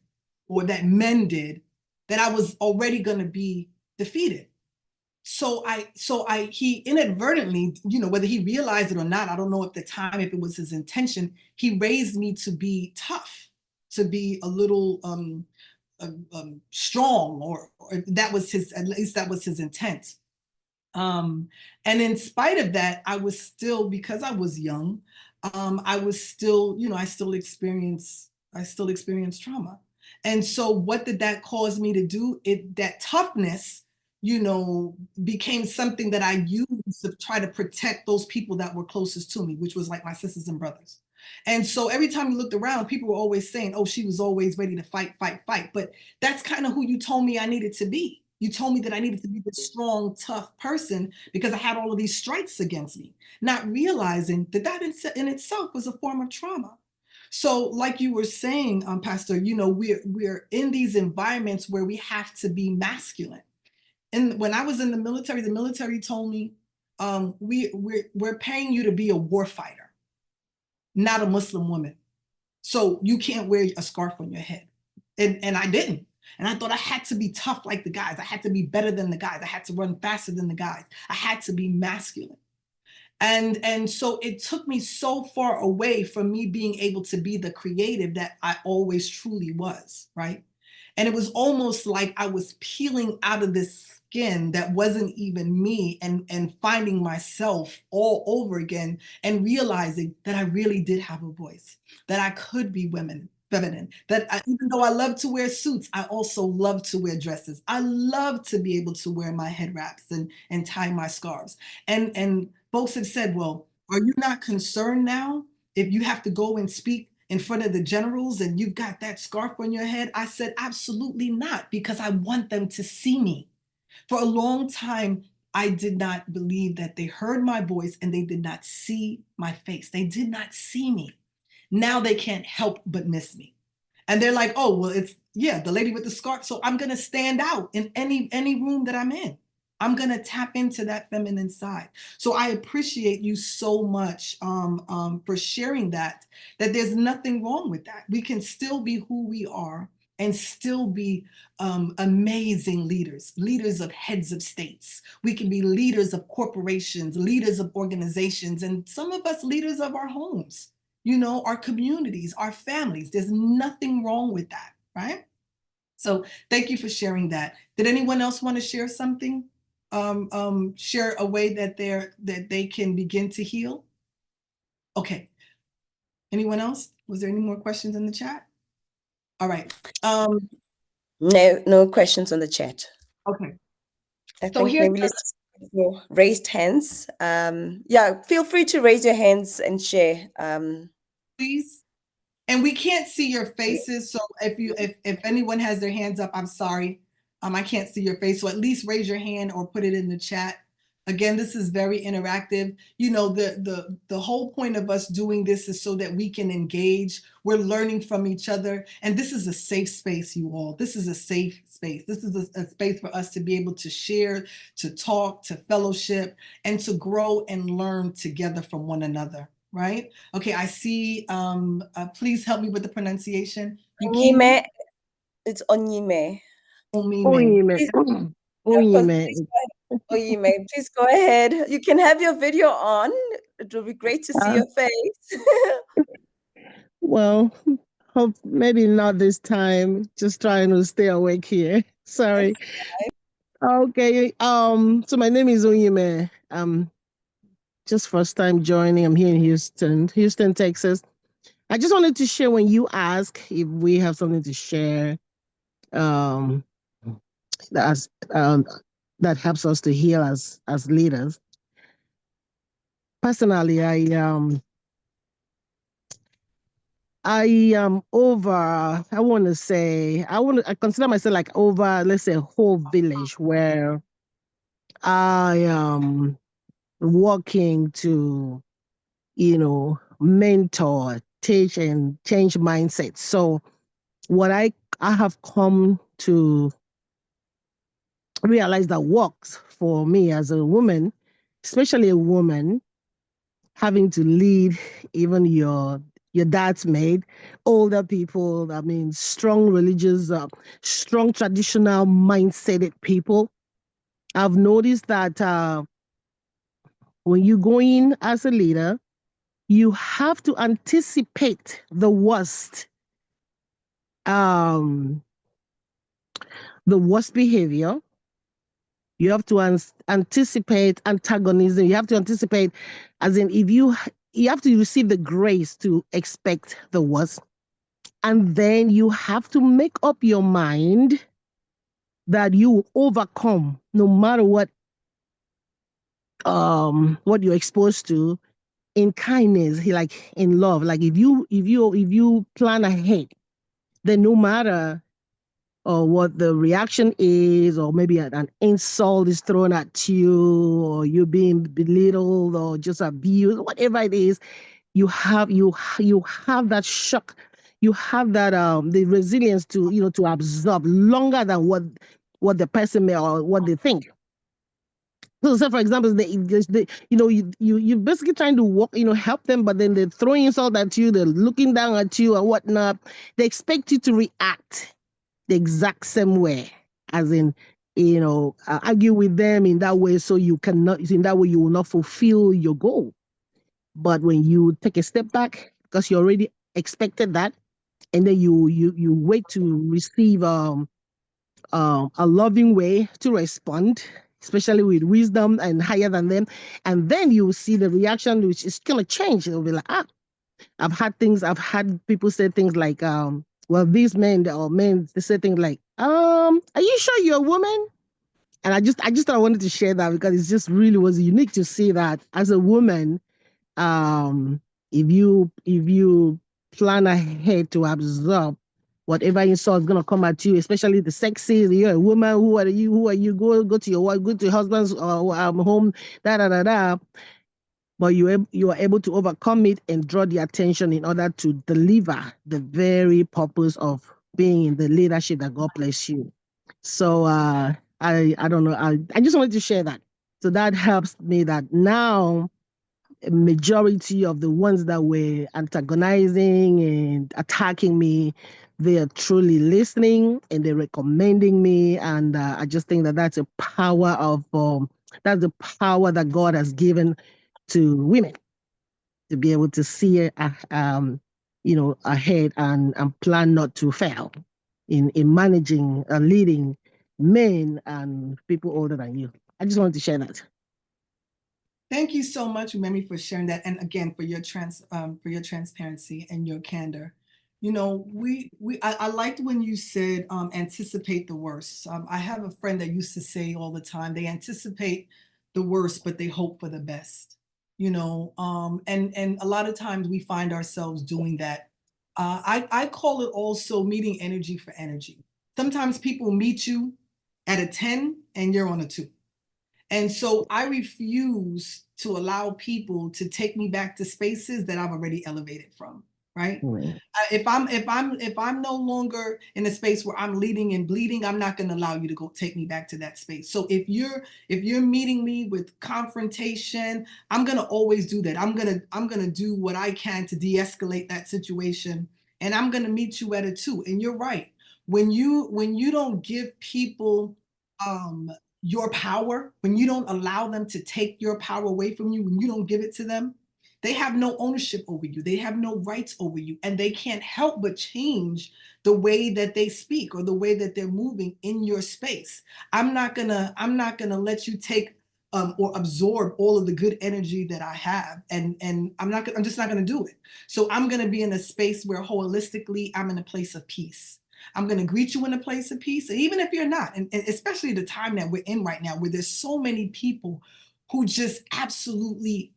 or that men did, that I was already going to be defeated. So he inadvertently, you know, whether he realized it or not, I don't know at the time if it was his intention, he raised me to be tough, to be a little strong, or that was at least that was his intent. And in spite of that, I was still, because I was young, I was still, you know, I still experienced trauma. And so what did that cause me to do? That toughness, you know, became something that I used to try to protect those people that were closest to me, which was like my sisters and brothers. And so every time you looked around, people were always saying, oh, she was always ready to fight. But that's kind of who you told me I needed to be. You told me that I needed to be this strong, tough person because I had all of these strikes against me, not realizing that in itself was a form of trauma. So like you were saying, Pastor, you know, we're in these environments where we have to be masculine. And when I was in the military told me, we're paying you to be a war fighter, not a Muslim woman. So you can't wear a scarf on your head. And I didn't. And I thought I had to be tough like the guys. I had to be better than the guys. I had to run faster than the guys. I had to be masculine. And so it took me so far away from me being able to be the creative that I always truly was, right? And it was almost like I was peeling out of this skin that wasn't even me, and finding myself all over again and realizing that I really did have a voice, that I could be feminine, that even though I love to wear suits, I also love to wear dresses. I love to be able to wear my head wraps and tie my scarves. And folks have said, well, are you not concerned now if you have to go and speak in front of the generals and you've got that scarf on your head? I said, absolutely not, because I want them to see me. For a long time, I did not believe that they heard my voice and they did not see my face. They did not see me. Now they can't help but miss me. And they're like, oh, well, it's, yeah, the lady with the scarf. So I'm going to stand out in any room that I'm in. I'm going to tap into that feminine side. So I appreciate you so much for sharing that there's nothing wrong with that. We can still be who we are and still be amazing leaders of heads of states. We can be leaders of corporations, leaders of organizations, and some of us leaders of our homes, you know, our communities, our families. There's nothing wrong with that, right? So thank you for sharing that. Did anyone else want to share something? Share a way that they can begin to heal? Okay. Anyone else? Was there any more questions in the chat? All right. No questions on the chat. Okay. I So think maybe let's for raised hands. Yeah, feel free to raise your hands and share. Please. And we can't see your faces, so if anyone has their hands up, I'm sorry. I can't see your face, so at least raise your hand or put it in the chat. Again, this is very interactive. You know, the whole point of us doing this is so that we can engage. We're learning from each other, and this is a safe space, you all. This is a safe space. This is a space for us to be able to share, to talk, to fellowship, and to grow and learn together from one another. Right? Okay, I see. Please help me with the pronunciation. Onyime, it's Onyime. Onyime. Please, Onyime. Onyime, please go ahead. You can have your video on. It will be great to see your face. Well, hope maybe not this time. Just trying to stay awake here. Sorry. Okay. So my name is Onyime. Just first time joining. I'm here in Houston, Texas. I just wanted to share when you ask if we have something to share. That's that helps us to heal as leaders. Personally, I am over, I consider myself like over, let's say, a whole village where I am working to, mentor, teach, and change mindsets. So what I have come to realize that works for me as a woman, especially a woman, having to lead even your dad's maid, older people, I mean, strong religious, strong traditional mindseted people. I've noticed that when you go in as a leader, you have to anticipate the worst, um, the worst behavior. You have to anticipate antagonism. You have to anticipate, as in, if you have to receive the grace to expect the worst. And then you have to make up your mind that you will overcome no matter what you're exposed to in kindness, like in love. Like if you plan ahead, then no matter what the reaction is, or maybe an insult is thrown at you, or you're being belittled or just abused, whatever it is, you have that shock, you have that the resilience to absorb longer than what the person may or what they think. So say for example, you're basically trying to walk, help them, but then they're throwing insult at you, they're looking down at you and whatnot. They expect you to react the exact same way, as in, argue with them in that way, so in that way you will not fulfill your goal. But when you take a step back, because you already expected that, and then you wait to receive a loving way to respond, especially with wisdom and higher than them, and then you see the reaction, which is gonna change. It'll be like, I've had people say things like, well, these men or men, they say things like, are you sure you're a woman? And I just thought I wanted to share that because it just really was unique to see that as a woman, um, if you plan ahead to absorb whatever insult is gonna come at you, especially the sexy, you're a woman, who are you, go to your wife, go to your husband's home, da da da da. But you are able to overcome it and draw the attention in order to deliver the very purpose of being in the leadership that God placed you. So I don't know. I just wanted to share that. So that helps me that now a majority of the ones that were antagonizing and attacking me, they are truly listening and they're recommending me. And I just think that that's the power that God has given to women to be able to see ahead and plan not to fail. in managing and leading men and people older than you. I just wanted to share that. Thank you so much, Umemi, for sharing that, and again for your transparency and your candor. You know, I liked when you said anticipate the worst. I have a friend that used to say all the time, they anticipate the worst, but they hope for the best. You know, and a lot of times we find ourselves doing that. I call it also meeting energy for energy. Sometimes people meet you at a 10 and you're on a 2. And so I refuse to allow people to take me back to spaces that I've already elevated from, right? If I'm no longer in a space where I'm leading and bleeding, I'm not going to allow you to go take me back to that space. So if you're meeting me with confrontation, I'm going to always do that. I'm going to do what I can to de-escalate that situation, and I'm going to meet you at a 2. And you're right. When you don't give people your power, when you don't allow them to take your power away from you, when you don't give it to them, they have no ownership over you. They have no rights over you, and they can't help but change the way that they speak or the way that they're moving in your space. I'm not gonna let you take or absorb all of the good energy that I have, and I'm just not gonna do it. So I'm gonna be in a space where holistically I'm in a place of peace. I'm going to greet you in a place of peace. And even if you're not, and especially the time that we're in right now, where there's so many people who just absolutely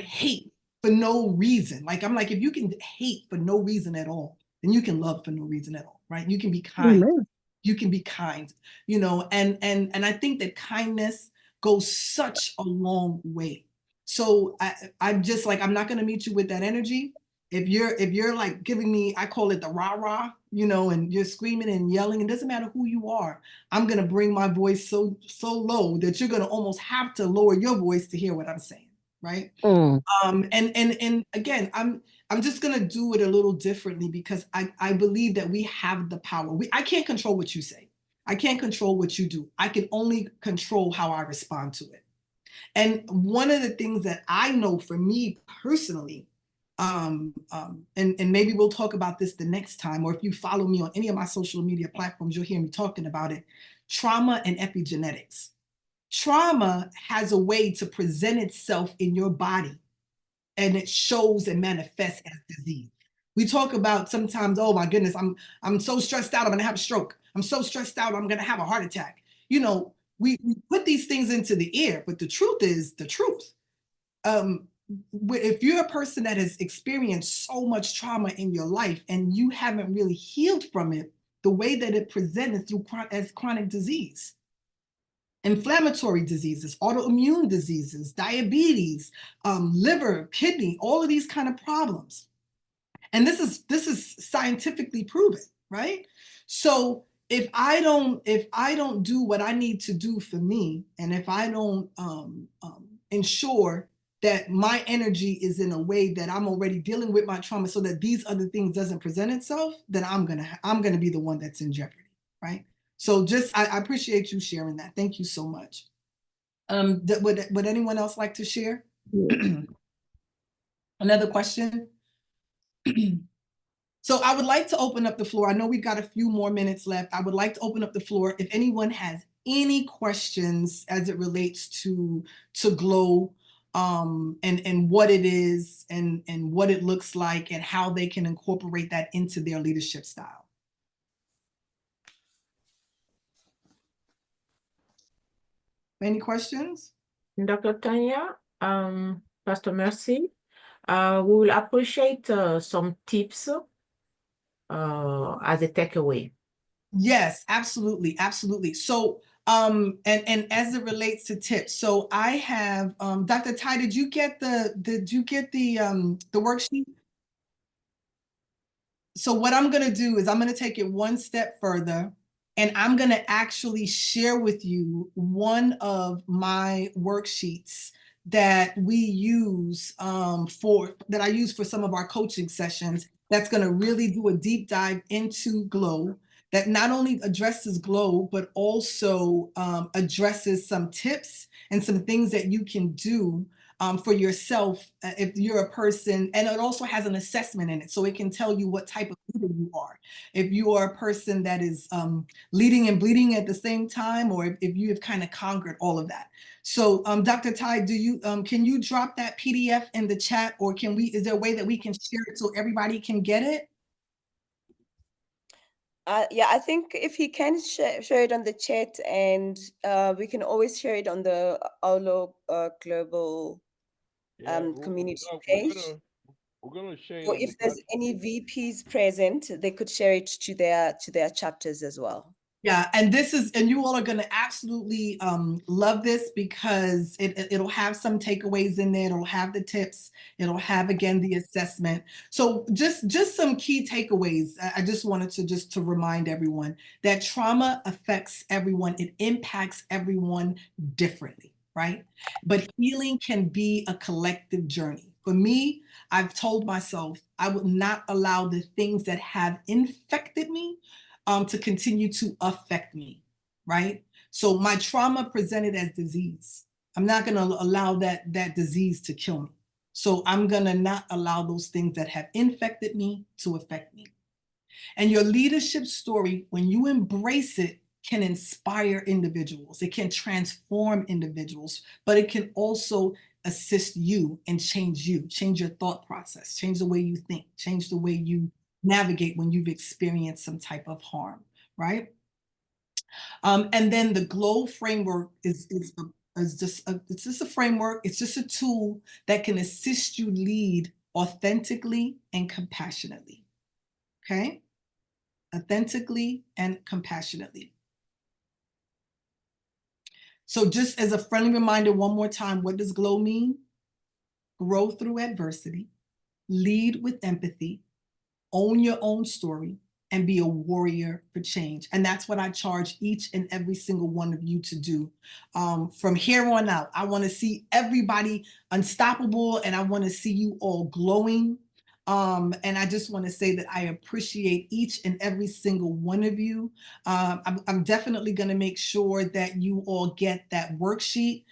hate for no reason. Like, I'm like, if you can hate for no reason at all, then you can love for no reason at all, right? You can be kind. Amen. You can be kind, you know, and I think that kindness goes such a long way. So I'm just like, I'm not going to meet you with that energy. If you're like giving me, I call it the rah-rah, you know, and you're screaming and yelling, it doesn't matter who you are. I'm going to bring my voice so low that you're going to almost have to lower your voice to hear what I'm saying, right? And again, I'm just going to do it a little differently, because I believe that we have the power. I can't control what you say. I can't control what you do. I can only control how I respond to it. And one of the things that I know for me personally, and maybe we'll talk about this the next time, or if you follow me on any of my social media platforms, you'll hear me talking about it: trauma and epigenetics. Trauma has a way to present itself in your body, and it shows and manifests as disease. We talk about sometimes, oh my goodness, I'm so stressed out, I'm gonna have a stroke. I'm so stressed out, I'm gonna have a heart attack. You know, we put these things into the air, but the truth is the truth. If you're a person that has experienced so much trauma in your life and you haven't really healed from it, the way that it presented through as chronic disease, inflammatory diseases, autoimmune diseases, diabetes, liver, kidney, all of these kind of problems. And this is scientifically proven, right? So if I don't do what I need to do for me, and if I don't ensure that my energy is in a way that I'm already dealing with my trauma, so that these other things doesn't present itself, then I'm gonna be the one that's in jeopardy, right? So I appreciate you sharing that. Thank you so much. Would anyone else like to share? Another question? So I would like to open up the floor. I know we've got a few more minutes left. I would like to open up the floor. If anyone has any questions as it relates to GLOW, and what it is, and what it looks like, and how they can incorporate that into their leadership style. Any questions? Dr. Tanya, Pastor Mercy, we will appreciate some tips as a takeaway. Yes, absolutely, absolutely. So, and as it relates to tips, so I have, Dr. Ty, did you get the worksheet? So what I'm going to do is I'm going to take it one step further, and I'm going to actually share with you one of my worksheets that we use that I use for some of our coaching sessions. That's going to really do a deep dive into GLOW, that not only addresses GLOW, but also addresses some tips and some things that you can do for yourself if you're a person, and it also has an assessment in it, so it can tell you what type of leader you are. If you are a person that is leading and bleeding at the same time, or if you have kind of conquered all of that. So Dr. Ty, do you can you drop that PDF in the chat, or is there a way that we can share it so everybody can get it? Yeah, I think if he can share it on the chat, and we can always share it on the Awlo Global Yeah, community no, page. we're gonna share it Or on the if there's platform. any VPs present, they could share it to their chapters as well. Yeah, and you all are going to absolutely love this, because it'll have some takeaways in there. It'll have the tips. It'll have, again, the assessment. So just some key takeaways. I just wanted to remind everyone that trauma affects everyone. It impacts everyone differently, right? But healing can be a collective journey. For me, I've told myself I would not allow the things that have infected me to continue to affect me, right? So my trauma presented as disease. I'm not going to allow that disease to kill me. So I'm going to not allow those things that have infected me to affect me. And your leadership story, when you embrace it, can inspire individuals. It can transform individuals, but it can also assist you and change your thought process, change the way you think, change the way you navigate when you've experienced some type of harm, right? And then the GLOW framework is just a framework. It's just a tool that can assist you lead authentically and compassionately. Okay, authentically and compassionately. So just as a friendly reminder, one more time, what does GLOW mean? Grow through adversity, lead with empathy, own your own story, and be a warrior for change. And that's what I charge each and every single one of you to do. From here on out, I want to see everybody unstoppable, and I want to see you all glowing. And I just want to say that I appreciate each and every single one of you. I'm definitely going to make sure that you all get that worksheet.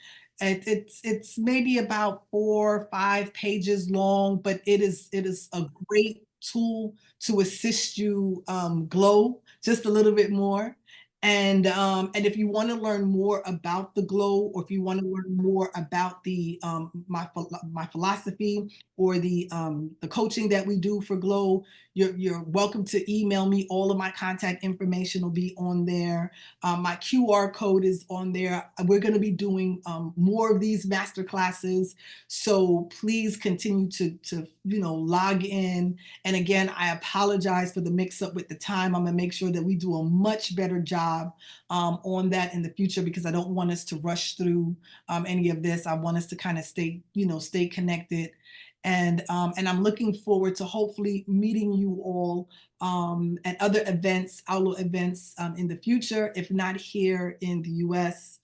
It's maybe about 4 or 5 pages long, but it is a great tool to assist you glow just a little bit more. And if you want to learn more about the GLOW, or if you want to learn more about the my philosophy, or the coaching that we do for GLOW, you're welcome to email me. All of my contact information will be on there. My QR code is on there. We're going to be doing more of these master classes, so please continue to log in. And again, I apologize for the mix-up with the time. I'm going to make sure that we do a much better job on that in the future, because I don't want us to rush through any of this. I want us to kind of stay connected. And I'm looking forward to hopefully meeting you all at other events, Awlo events in the future, if not here in the US,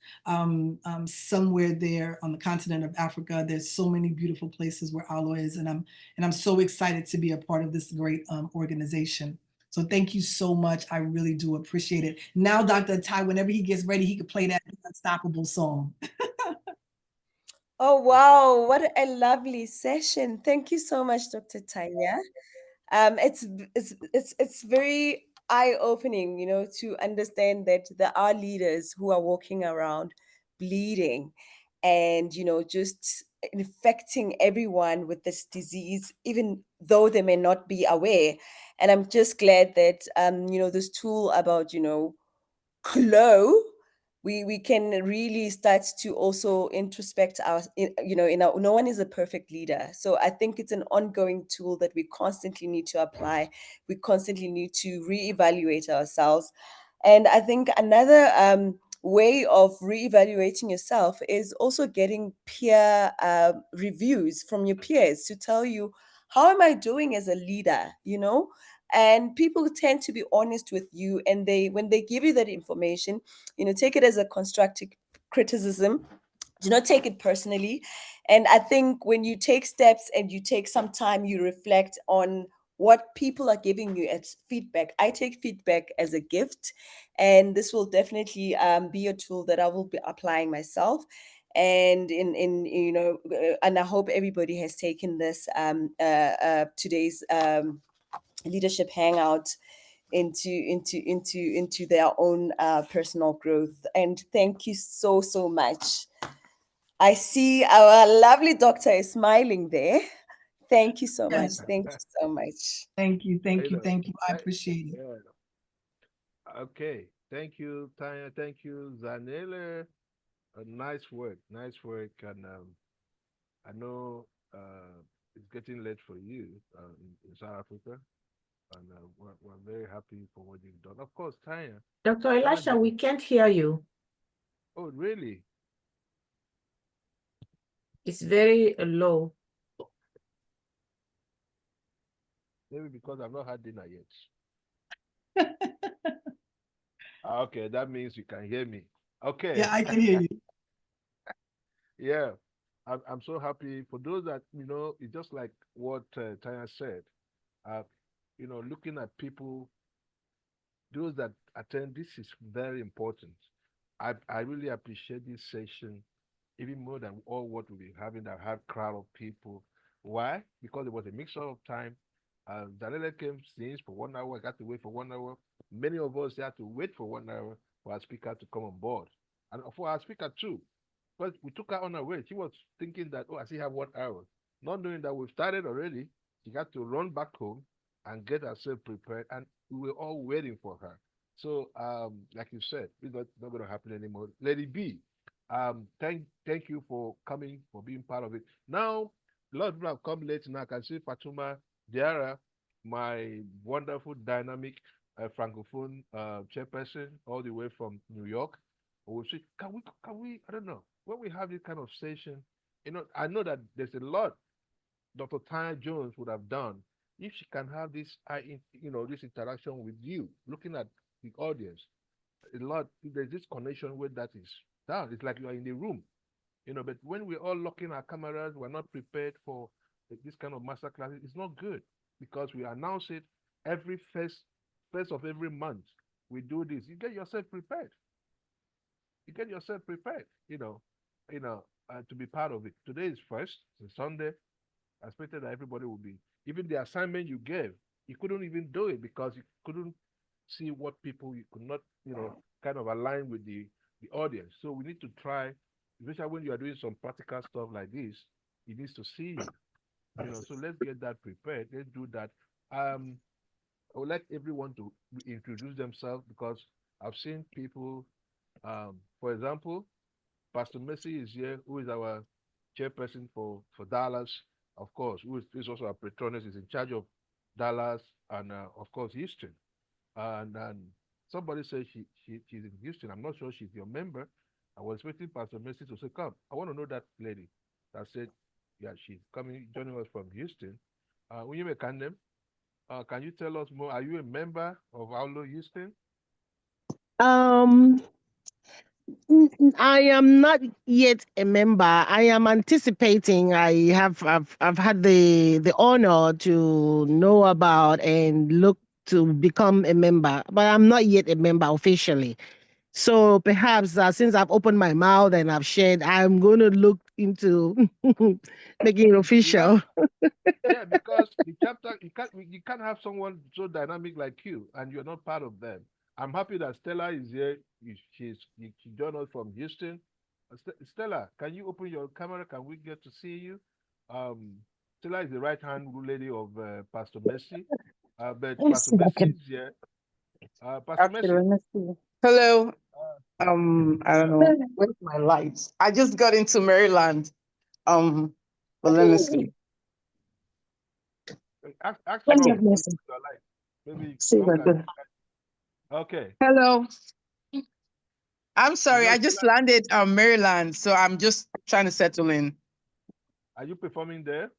somewhere there on the continent of Africa. There's so many beautiful places where Awlo is, and I'm so excited to be a part of this great organization. So thank you so much. I really do appreciate it. Now, Dr. Ty, whenever he gets ready, he could play that Unstoppable song. Oh, wow. What a lovely session. Thank you so much, Dr. Tanya. It's very eye-opening, to understand that there are leaders who are walking around bleeding and, just infecting everyone with this disease, even though they may not be aware. And I'm just glad that, this tool about, glow, we can really start to also introspect no one is a perfect leader. So I think it's an ongoing tool that we constantly need to apply. We constantly need to reevaluate ourselves. And I think another way of reevaluating yourself is also getting peer reviews from your peers to tell you, how am I doing as a leader? And people tend to be honest with you, and when they give you that information, take it as a constructive criticism. Do not take it personally. And I think when you take steps and you take some time, you reflect on what people are giving you as feedback. I take feedback as a gift, and this will definitely be a tool that I will be applying myself. and in and I hope everybody has taken this today's leadership hangout into their own personal growth. And thank you so much. I see our lovely doctor is smiling there. Thank you so much. Yes. Thank you so much. Thank you. Thank You you. know, Thank you. I appreciate it. yeah. Okay. Thank you, Tanya. Thank you, Zanele. Nice work. Nice work. And I know it's getting late for you in South Africa, and we're very happy for what you've done. Of course, Tanya. Dr. Tanya Elisha, did we it. can't hear you. Oh, really? It's very low. Maybe because I've not had dinner yet. Okay, that means you can hear me. Okay. Yeah, I can hear you. Yeah. I'm so happy for those that, it's just like what Tanya said. Uh, looking at people, those that attend, this is very important. I really appreciate this session even more than all what we've been having that had crowd of people. Why? Because it was a mixture of time. Daniela came, sings for 1 hour, I got to wait for 1 hour. Many of us had to wait for 1 hour for our speaker to come on board. And for our speaker too. But we took her on her way. She was thinking that, oh, I still have 1 hour. Not knowing that we've started already. She got to run back home and get herself prepared. And we were all waiting for her. So, like you said, it's not going to happen anymore. Let it be. Thank you for coming, for being part of it. Now, a lot of people have come late now. I can see Fatuma Diara, my wonderful, dynamic francophone chairperson, all the way from New York. We say, can we? I don't know. When we have this kind of session, I know that there's a lot Dr. Tanya Jones would have done if she can have this interaction with you, looking at the audience. A lot, there's this connection where that is down. It's like you are in the room, but when we're all locking our cameras, we're not prepared for this kind of master classes. It's not good because we announce it every first of every month. We do this. You get yourself prepared. You get yourself prepared. To be part of it. Today is first. It's Sunday. I expected that everybody would be. Even the assignment you gave, you couldn't even do it because you couldn't see what people you could not, kind of align with the audience. So we need to try, especially when you are doing some practical stuff like this, it needs to see you. So let's get that prepared. Let's do that. I would like everyone to introduce themselves because I've seen people, for example, Pastor Messi is here, who is our chairperson for Dallas, of course, who is also our patroness, is in charge of Dallas and, of course, Houston. And somebody said she's in Houston. I'm not sure she's your member. I was waiting Pastor Messi to say, come. I want to know that lady that said, yeah, she's coming, joining us from Houston. Unyeme Kandem, can you tell us more? Are you a member of Awlo Houston? Um, I am not yet a member. I am anticipating. I've had the honor to know about and look to become a member, but I'm not yet a member officially. So perhaps since I've opened my mouth and I've shared, I'm going to look into making it Yeah, official. yeah, because the chapter you can't have someone so dynamic like you and you're not part of them. I'm happy that Stella is here. She joined us from Houston. Stella, can you open your camera? Can we get to see you? Um, Stella is the right hand lady of Pastor Messi. But Pastor Yes, Messi is here. Pastor okay, Messi. let me see. Hello. I don't Yeah. know. Where's my lights? I just got into Maryland. But let me see. Ask Let mom me to see. put your light. Maybe See if mom I can. could. Okay. Hello. I'm You sorry, know, I Stella, just landed Maryland, so I'm just trying to settle in. are you performing there?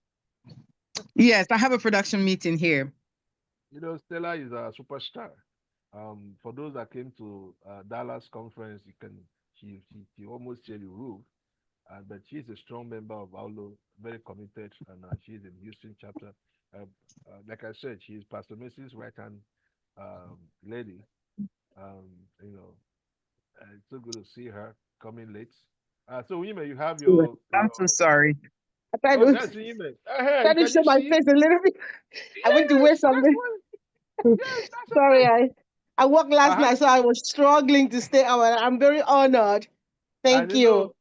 Yes, I have a production meeting here. Stella is a superstar. For those that came to Dallas conference, she almost shared the roof, but she's a strong member of Awlo, very committed, and she's in Houston chapter. Uh, like I said, she is Pastor Mrs. right hand lady. Um, you know, it's so good to see her coming late. So Yime, you have I'm so sorry. I tried Oh, to, that's Yime. Hey, try to can show you my see? face a little bit. I went to wear Yes, that's something. what. Yes, that's her Sorry, face. I worked I last have. night, so I was struggling to stay out. I'm very honored. I Thank you. know.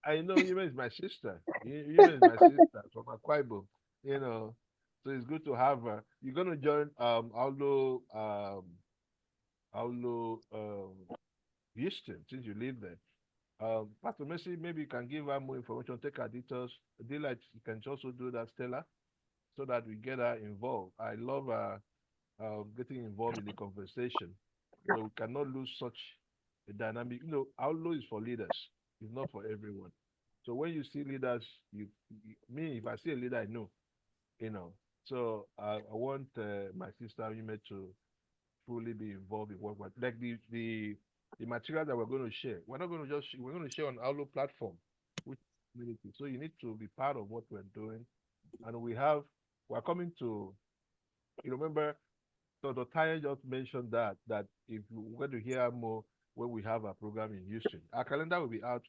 I know Yime is my sister. Yime is my sister from Akwaibo. You know, so it's good to have her. You're gonna join Awlo Houston since you live there. Pastor Messi, maybe you can give her more information, take her details. Daylight, you can also do that, Stella, so that we get her involved. I love her getting involved in the conversation. We cannot lose such a dynamic. Outlaw is for leaders. It's not for everyone. So when you see leaders, me, if I see a leader, I know, you know. So I want my sister Yume to fully be involved in work. Like the material that we're going to share, we're not going to just we're going to share on Outlook platform, which community. So you need to be part of what we're doing, and we're coming to. You remember, so the Tanya just mentioned that if you want to hear more when we have a program in Houston, our calendar will be out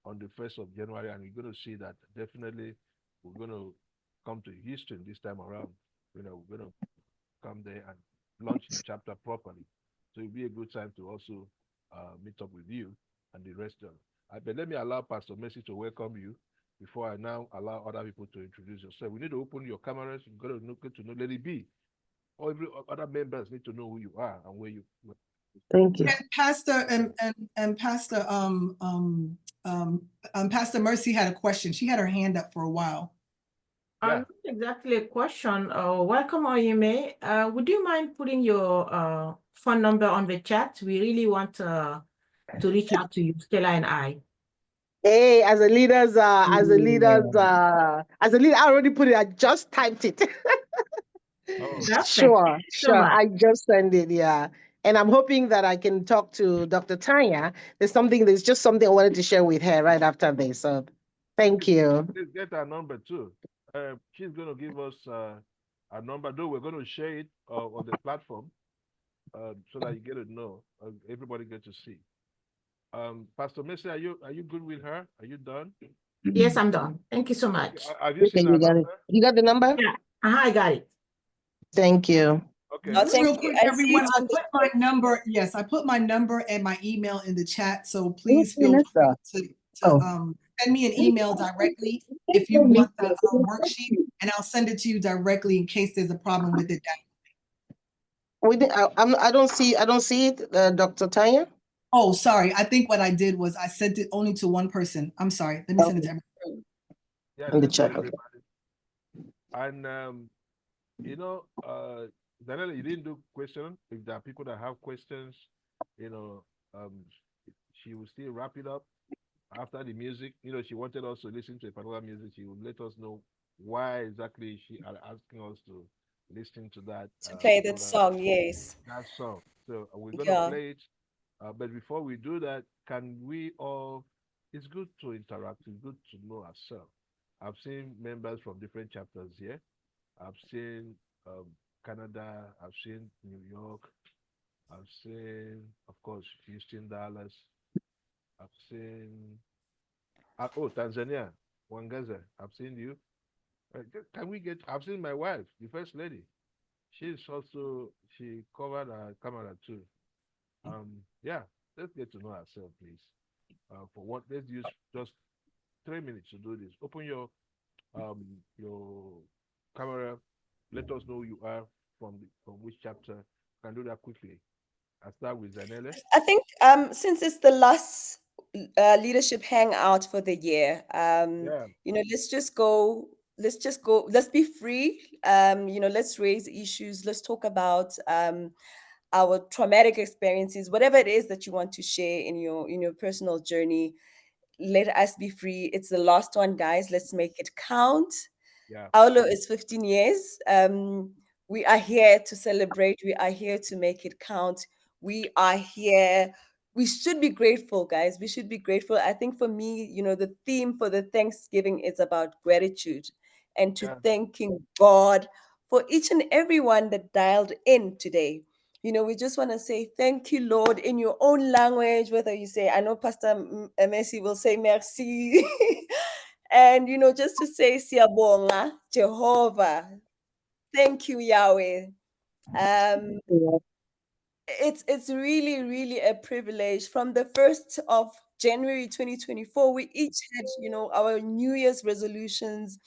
on the 1st of January, and you're going to see that definitely we're going to come to Houston this time around. We're going to come there and launch the chapter properly. So it'll be a good time to also meet up with you and the rest of. But let me allow Pastor Messi to welcome you before I now allow other people to introduce yourself. We need to open your cameras. You've got to get to know Lady B. All every other members need to know who you are and where you. Thank you. And Pastor and Pastor Pastor Mercy had a question. She had her hand up for a while. Yeah. Not exactly a question. Welcome, Oyeme. Would you mind putting your phone number on the chat? We really want to reach out to you, Stella and I. Hey, as a leader, I already put it. I just typed it. Oh, Perfect. Sure, So sure. much. I just sent it. Yeah. And I'm hoping that I can talk to Dr. Tanya. There's just something I wanted to share with her right after this. So thank you. please get our number too. She's going to give us a number, though we're going to share it on the platform so that you get to know, everybody get to see. Pastor Messi, are you good with her? Are you done? Yes, I'm done. Thank you so Okay. much. Have you Okay, seen you our got it. number? You got the number? Yeah, I got it. Thank you. Okay. No, Just thank real you. quick, I see everyone, it I on the put my number. Yes, I put my number and my email in the chat. So please feel free to send me an email directly if you want the worksheet, and I'll send it to you directly in case there's a problem with it. I don't see it, Dr. Tanya. Oh, sorry. I think what I did was I sent it only to one person. I'm sorry. Let me send it to everyone. Yeah, In the send to chat. Okay. everybody. And Daniela, you didn't do question. If there are people that have questions, you know, um, she will still wrap it up after the music. She wanted us to listen to a particular music. She would let us know why exactly she are asking us to listen to that to play that particular song. Yes. that song. So we're gonna Yeah. play it. But before we do that, can we all? It's good to interact. It's good to know ourselves. I've seen members from different chapters here. I've seen um, Canada. I've seen New York. I've seen, of course, Houston, Dallas. I've seen Tanzania, Wangaza. I've seen you. Can we get? I've seen my wife, the first lady. She covered our camera too. Yeah, let's get to know ourselves, please. For what? Let's use just 3 minutes to do this. Open your camera. Let us know who you are from which chapter. Can do that quickly. I start with Zanele. I think since it's the last leadership hangout for the year, Yeah, let's just go, let's be free. Let's raise issues, let's talk about our traumatic experiences, whatever it is that you want to share in your personal journey. Let us be free. It's the last one, guys. Let's make it count. yeah, Awlo is 15 years. We are here to celebrate. We are here to make it count. We are here. We should be grateful, guys. We should be grateful. I think for me, the theme for the Thanksgiving is about gratitude and to yeah, thanking God for each and every one that dialed in today. We just want to say thank you, Lord, in your own language, whether you say, I know Pastor Messi will say merci. And, just to say, Siyabonga, Jehovah, thank you, Yahweh. Um, it's really, really a privilege. From the 1st of January 2024, we each had, our New Year's resolutions.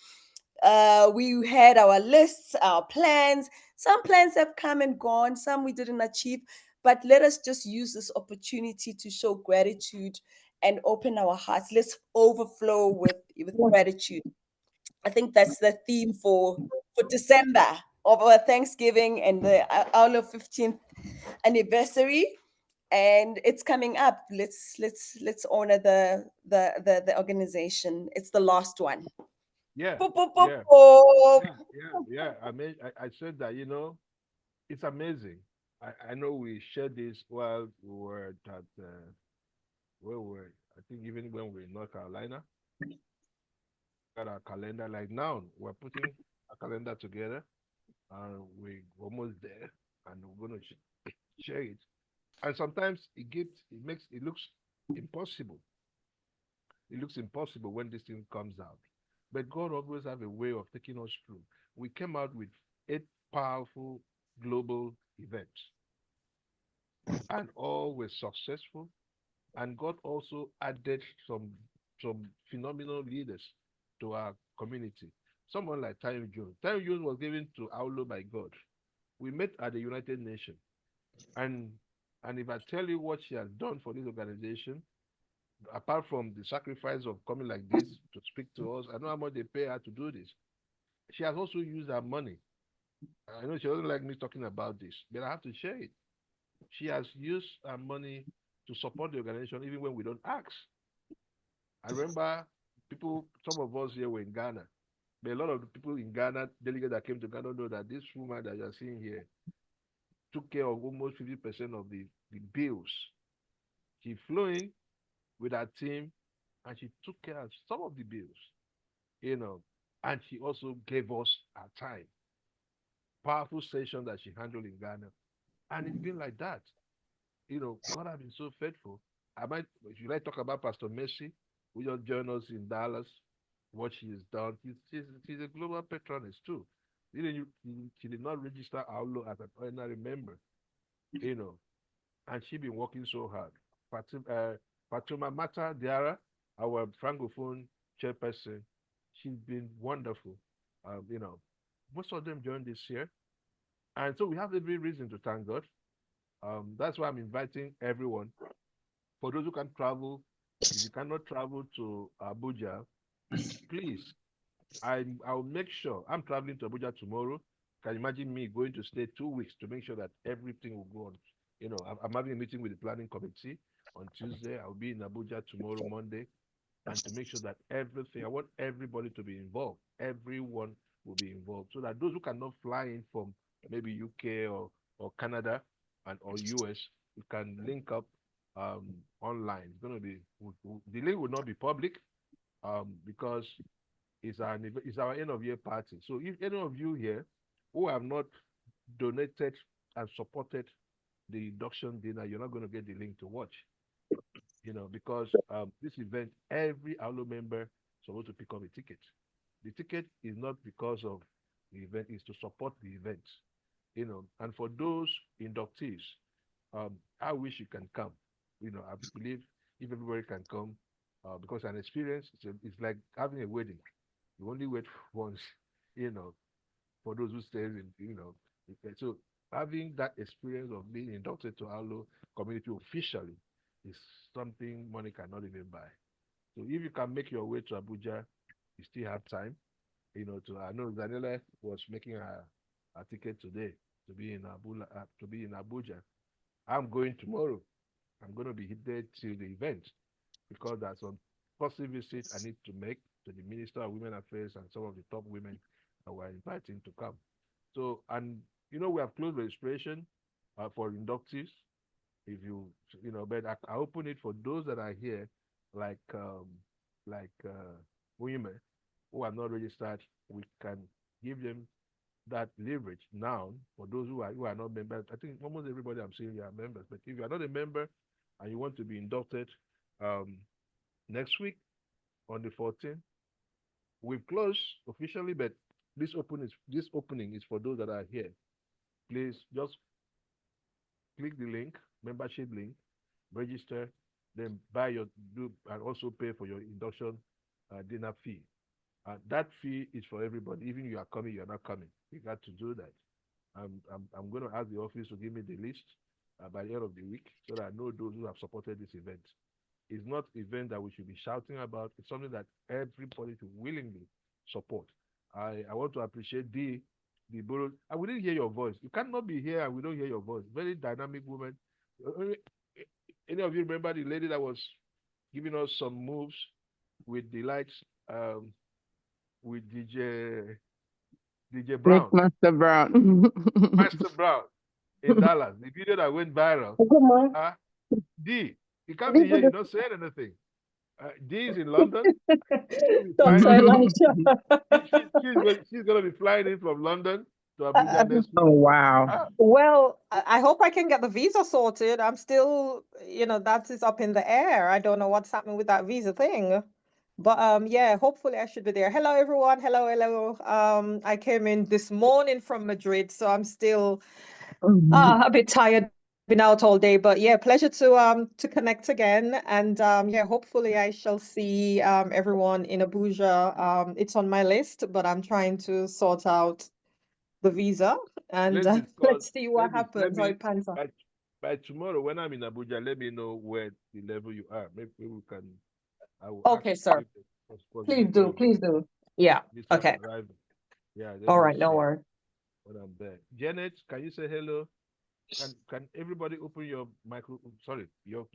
We had our lists, our plans. Some plans have come and gone, some we didn't achieve. But let us just use this opportunity to show gratitude and open our hearts. Let's overflow with gratitude. I think that's the theme for December of our Thanksgiving and the Awlo 15th anniversary, and it's coming up. Let's honor the organization. It's the last one. Yeah, Boop, boop, boop, yeah, boop. yeah. I said that, it's amazing. I know we shared this while we were at, where we were, I think even when we were in North Carolina, got our calendar. Like now, we're putting a calendar together, and we're almost there, and we're going to share it. And sometimes it looks impossible. It looks impossible when this thing comes out. But God always have a way of taking us through. We came out with 8 powerful global events, and all were successful. And God also added some phenomenal leaders to our community. Someone like Tanya Jones. Tanya Jones was given to Awlo by God. We met at the United Nations, and if I tell you what she has done for this organization, apart from the sacrifice of coming like this to speak to us, I know how much they pay her to do this. She has also used her money. I know she doesn't like me talking about this, but I have to share it. She has used her money to support the organization even when we don't ask. I remember some of us here were in Ghana, but a lot of the people in Ghana, delegates that came to Ghana, know that this woman that you're seeing here took care of almost 50% of the bills. She flew in with her team, and she took care of some of the bills, you know, and she also gave us her time. Powerful session that she handled in Ghana. And it's been like that. God has been so faithful. Should I talk about Pastor Messi, who just joined us in Dallas, what she has done? She's a global patroness too. She did not register Awlo as an ordinary member, you know, and she been working so hard. Fatuma Mata Diara, our Francophone chairperson, she's been wonderful. You know, most of them joined this year. And so we have every reason to thank God. That's why I'm inviting everyone. For those who can travel, if you cannot travel to Abuja, please, I'll make sure I'm traveling to Abuja tomorrow. Can you imagine me going to stay 2 weeks to make sure that everything will go on? I'm having a meeting with the planning committee on Tuesday. I'll be in Abuja tomorrow, Monday, and to make sure that everything, I want everybody to be involved. Everyone will be involved so that those who cannot fly in from maybe UK or Canada or US, we can link up online. It's going to be, the link will not be public because it's our end of year party. So if any of you here who have not donated and supported the induction dinner, you're not going to get the link to watch. Because this event, every Awlo member is supposed to pick up a ticket. The ticket is not because of the event, it's to support the event. And for those inductees, I wish you can come. I believe if everybody can come, because an experience, it's like having a wedding. You only wait once, you know, for those who stay in, so having that experience of being inducted to Awlo community officially is something money cannot even buy. So if you can make your way to Abuja, you still have time. I know Daniela was making a ticket today to be in Abuja. I'm going tomorrow. I'm going to be there to the event because there's some possible visit I need to make to the Minister of Women Affairs and some of the top women that we're inviting to come. So, and we have closed registration for inductees. If but I open it for those that are here, like women who are not registered. We can give them that leverage now for those who are not members. I think almost everybody I'm seeing are members. But if you are not a member and you want to be inducted next week on the 14th, we've closed officially, but this opening is for those that are here. Please just click the link, membership link, register, then and also pay for your induction dinner fee. That fee is for everybody. Even you are coming, you are not coming. You got to do that. I'm going to ask the office to give me the list by the end of the week so that I know those who have supported this event. It's not an event that we should be shouting about. It's something that everybody should willingly support. I want to appreciate the Borough. We didn't hear your voice. You cannot be here and we don't hear your voice. Very dynamic woman. Any of you remember the lady that was giving us some moves with the lights with DJ Brown? Master Brown. Master Brown in Dallas. The video that went viral. D, you can't be here, you're not saying anything. D is in London. She's going to be flying in from London to Abuja next week. Oh, wow. Well, I hope I can get the visa sorted. I'm still, that is up in the air. I don't know what's happening with that visa thing. But yeah, hopefully I should be there. Hello, everyone. Hello. I came in this morning from Madrid, so I'm still a bit tired. Been out all day, but yeah, pleasure to connect again. And yeah, hopefully I shall see everyone in Abuja. It's on my list, but I'm trying to sort out the visa, and let's see what happens, how it pans out. By tomorrow, when I'm in Abuja, let me know where the level you are. Maybe we can. Okay, sir. Please do. Yeah. Okay. Yeah. All right. No worries. When I'm there, Janet, can you say hello? Can everybody open your your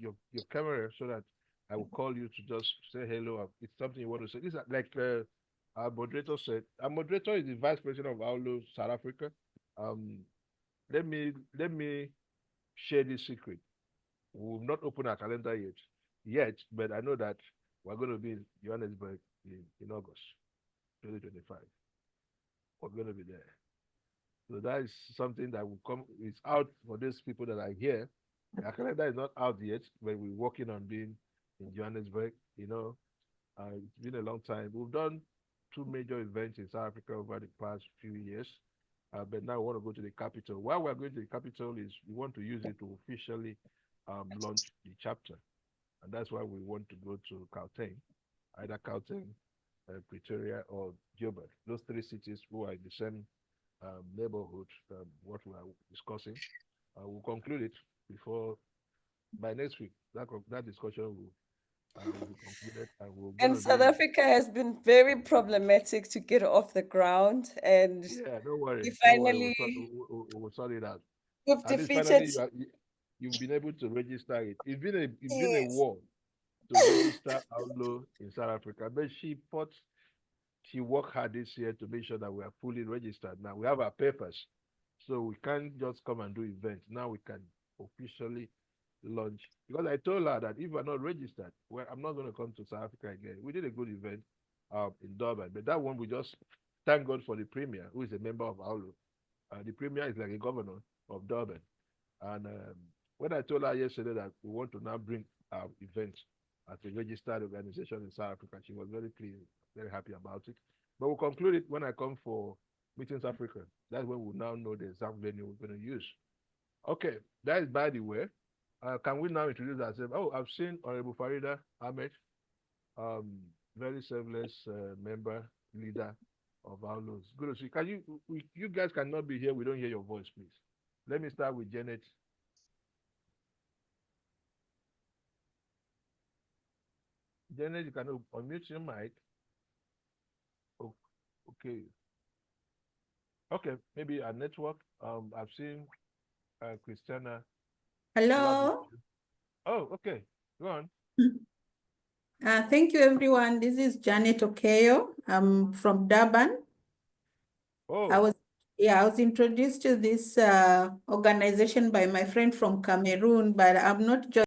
camera so that I will call you to just say hello? It's something you want to say. This is like our moderator said. Our moderator is the vice president of Awlo, South Africa. Let me share this secret. We've not opened our calendar yet, but I know that we're going to be in Johannesburg in August 2025. We're going to be there. So that is something that will come. It's out for those people that are here. Our calendar is not out yet, but we're working on being in Johannesburg. It's been a long time. We've done 2 major events in South Africa over the past few years, but now we want to go to the capital. Why we're going to the capital is we want to use it to officially launch the chapter, and that's why we want to go to Gauteng, either Gauteng, Pretoria, or Joburg. Those 3 cities who are in the same neighborhood, what we are discussing. We'll conclude it by next week. That discussion will be concluded, and South Africa has been very problematic to get off the ground, and yeah, don't worry. Finally, we'll sort it out. We've defeated. Finally, you've been able to register it. It's been a war to register Awlo in South Africa, but she worked hard this year to make sure that we are fully registered. Now we have our papers, so we can't just come and do events. Now we can officially launch. Because I told her that if we're not registered, well, I'm not going to come to South Africa again. We did a good event in Durban, but that one we just thank God for the premier, who is a member of Awlo. The premier is like a governor of Durban. And when I told her yesterday that we want to now bring our event as a registered organization in South Africa, she was very pleased, very happy about it. But we'll conclude it when I come for Meetings Africa. That's when we'll now know the exact venue we're going to use. Okay, that is by the way. Can we now introduce ourselves? Oh, I've seen Honorable Farida Ahmed, very selfless member, leader of Awlo. Good to see. You guys cannot be here. We don't hear your voice, please. Let me start with Janet. Janet, you can unmute your mic. Oh, okay. Okay, maybe a network. I've seen Christiana. Hello. Oh, okay. Go on. Thank you, everyone. This is Janet Okeyo. I'm from Durban. Oh. I was introduced to this organization by my friend from Cameroon, but I'm not just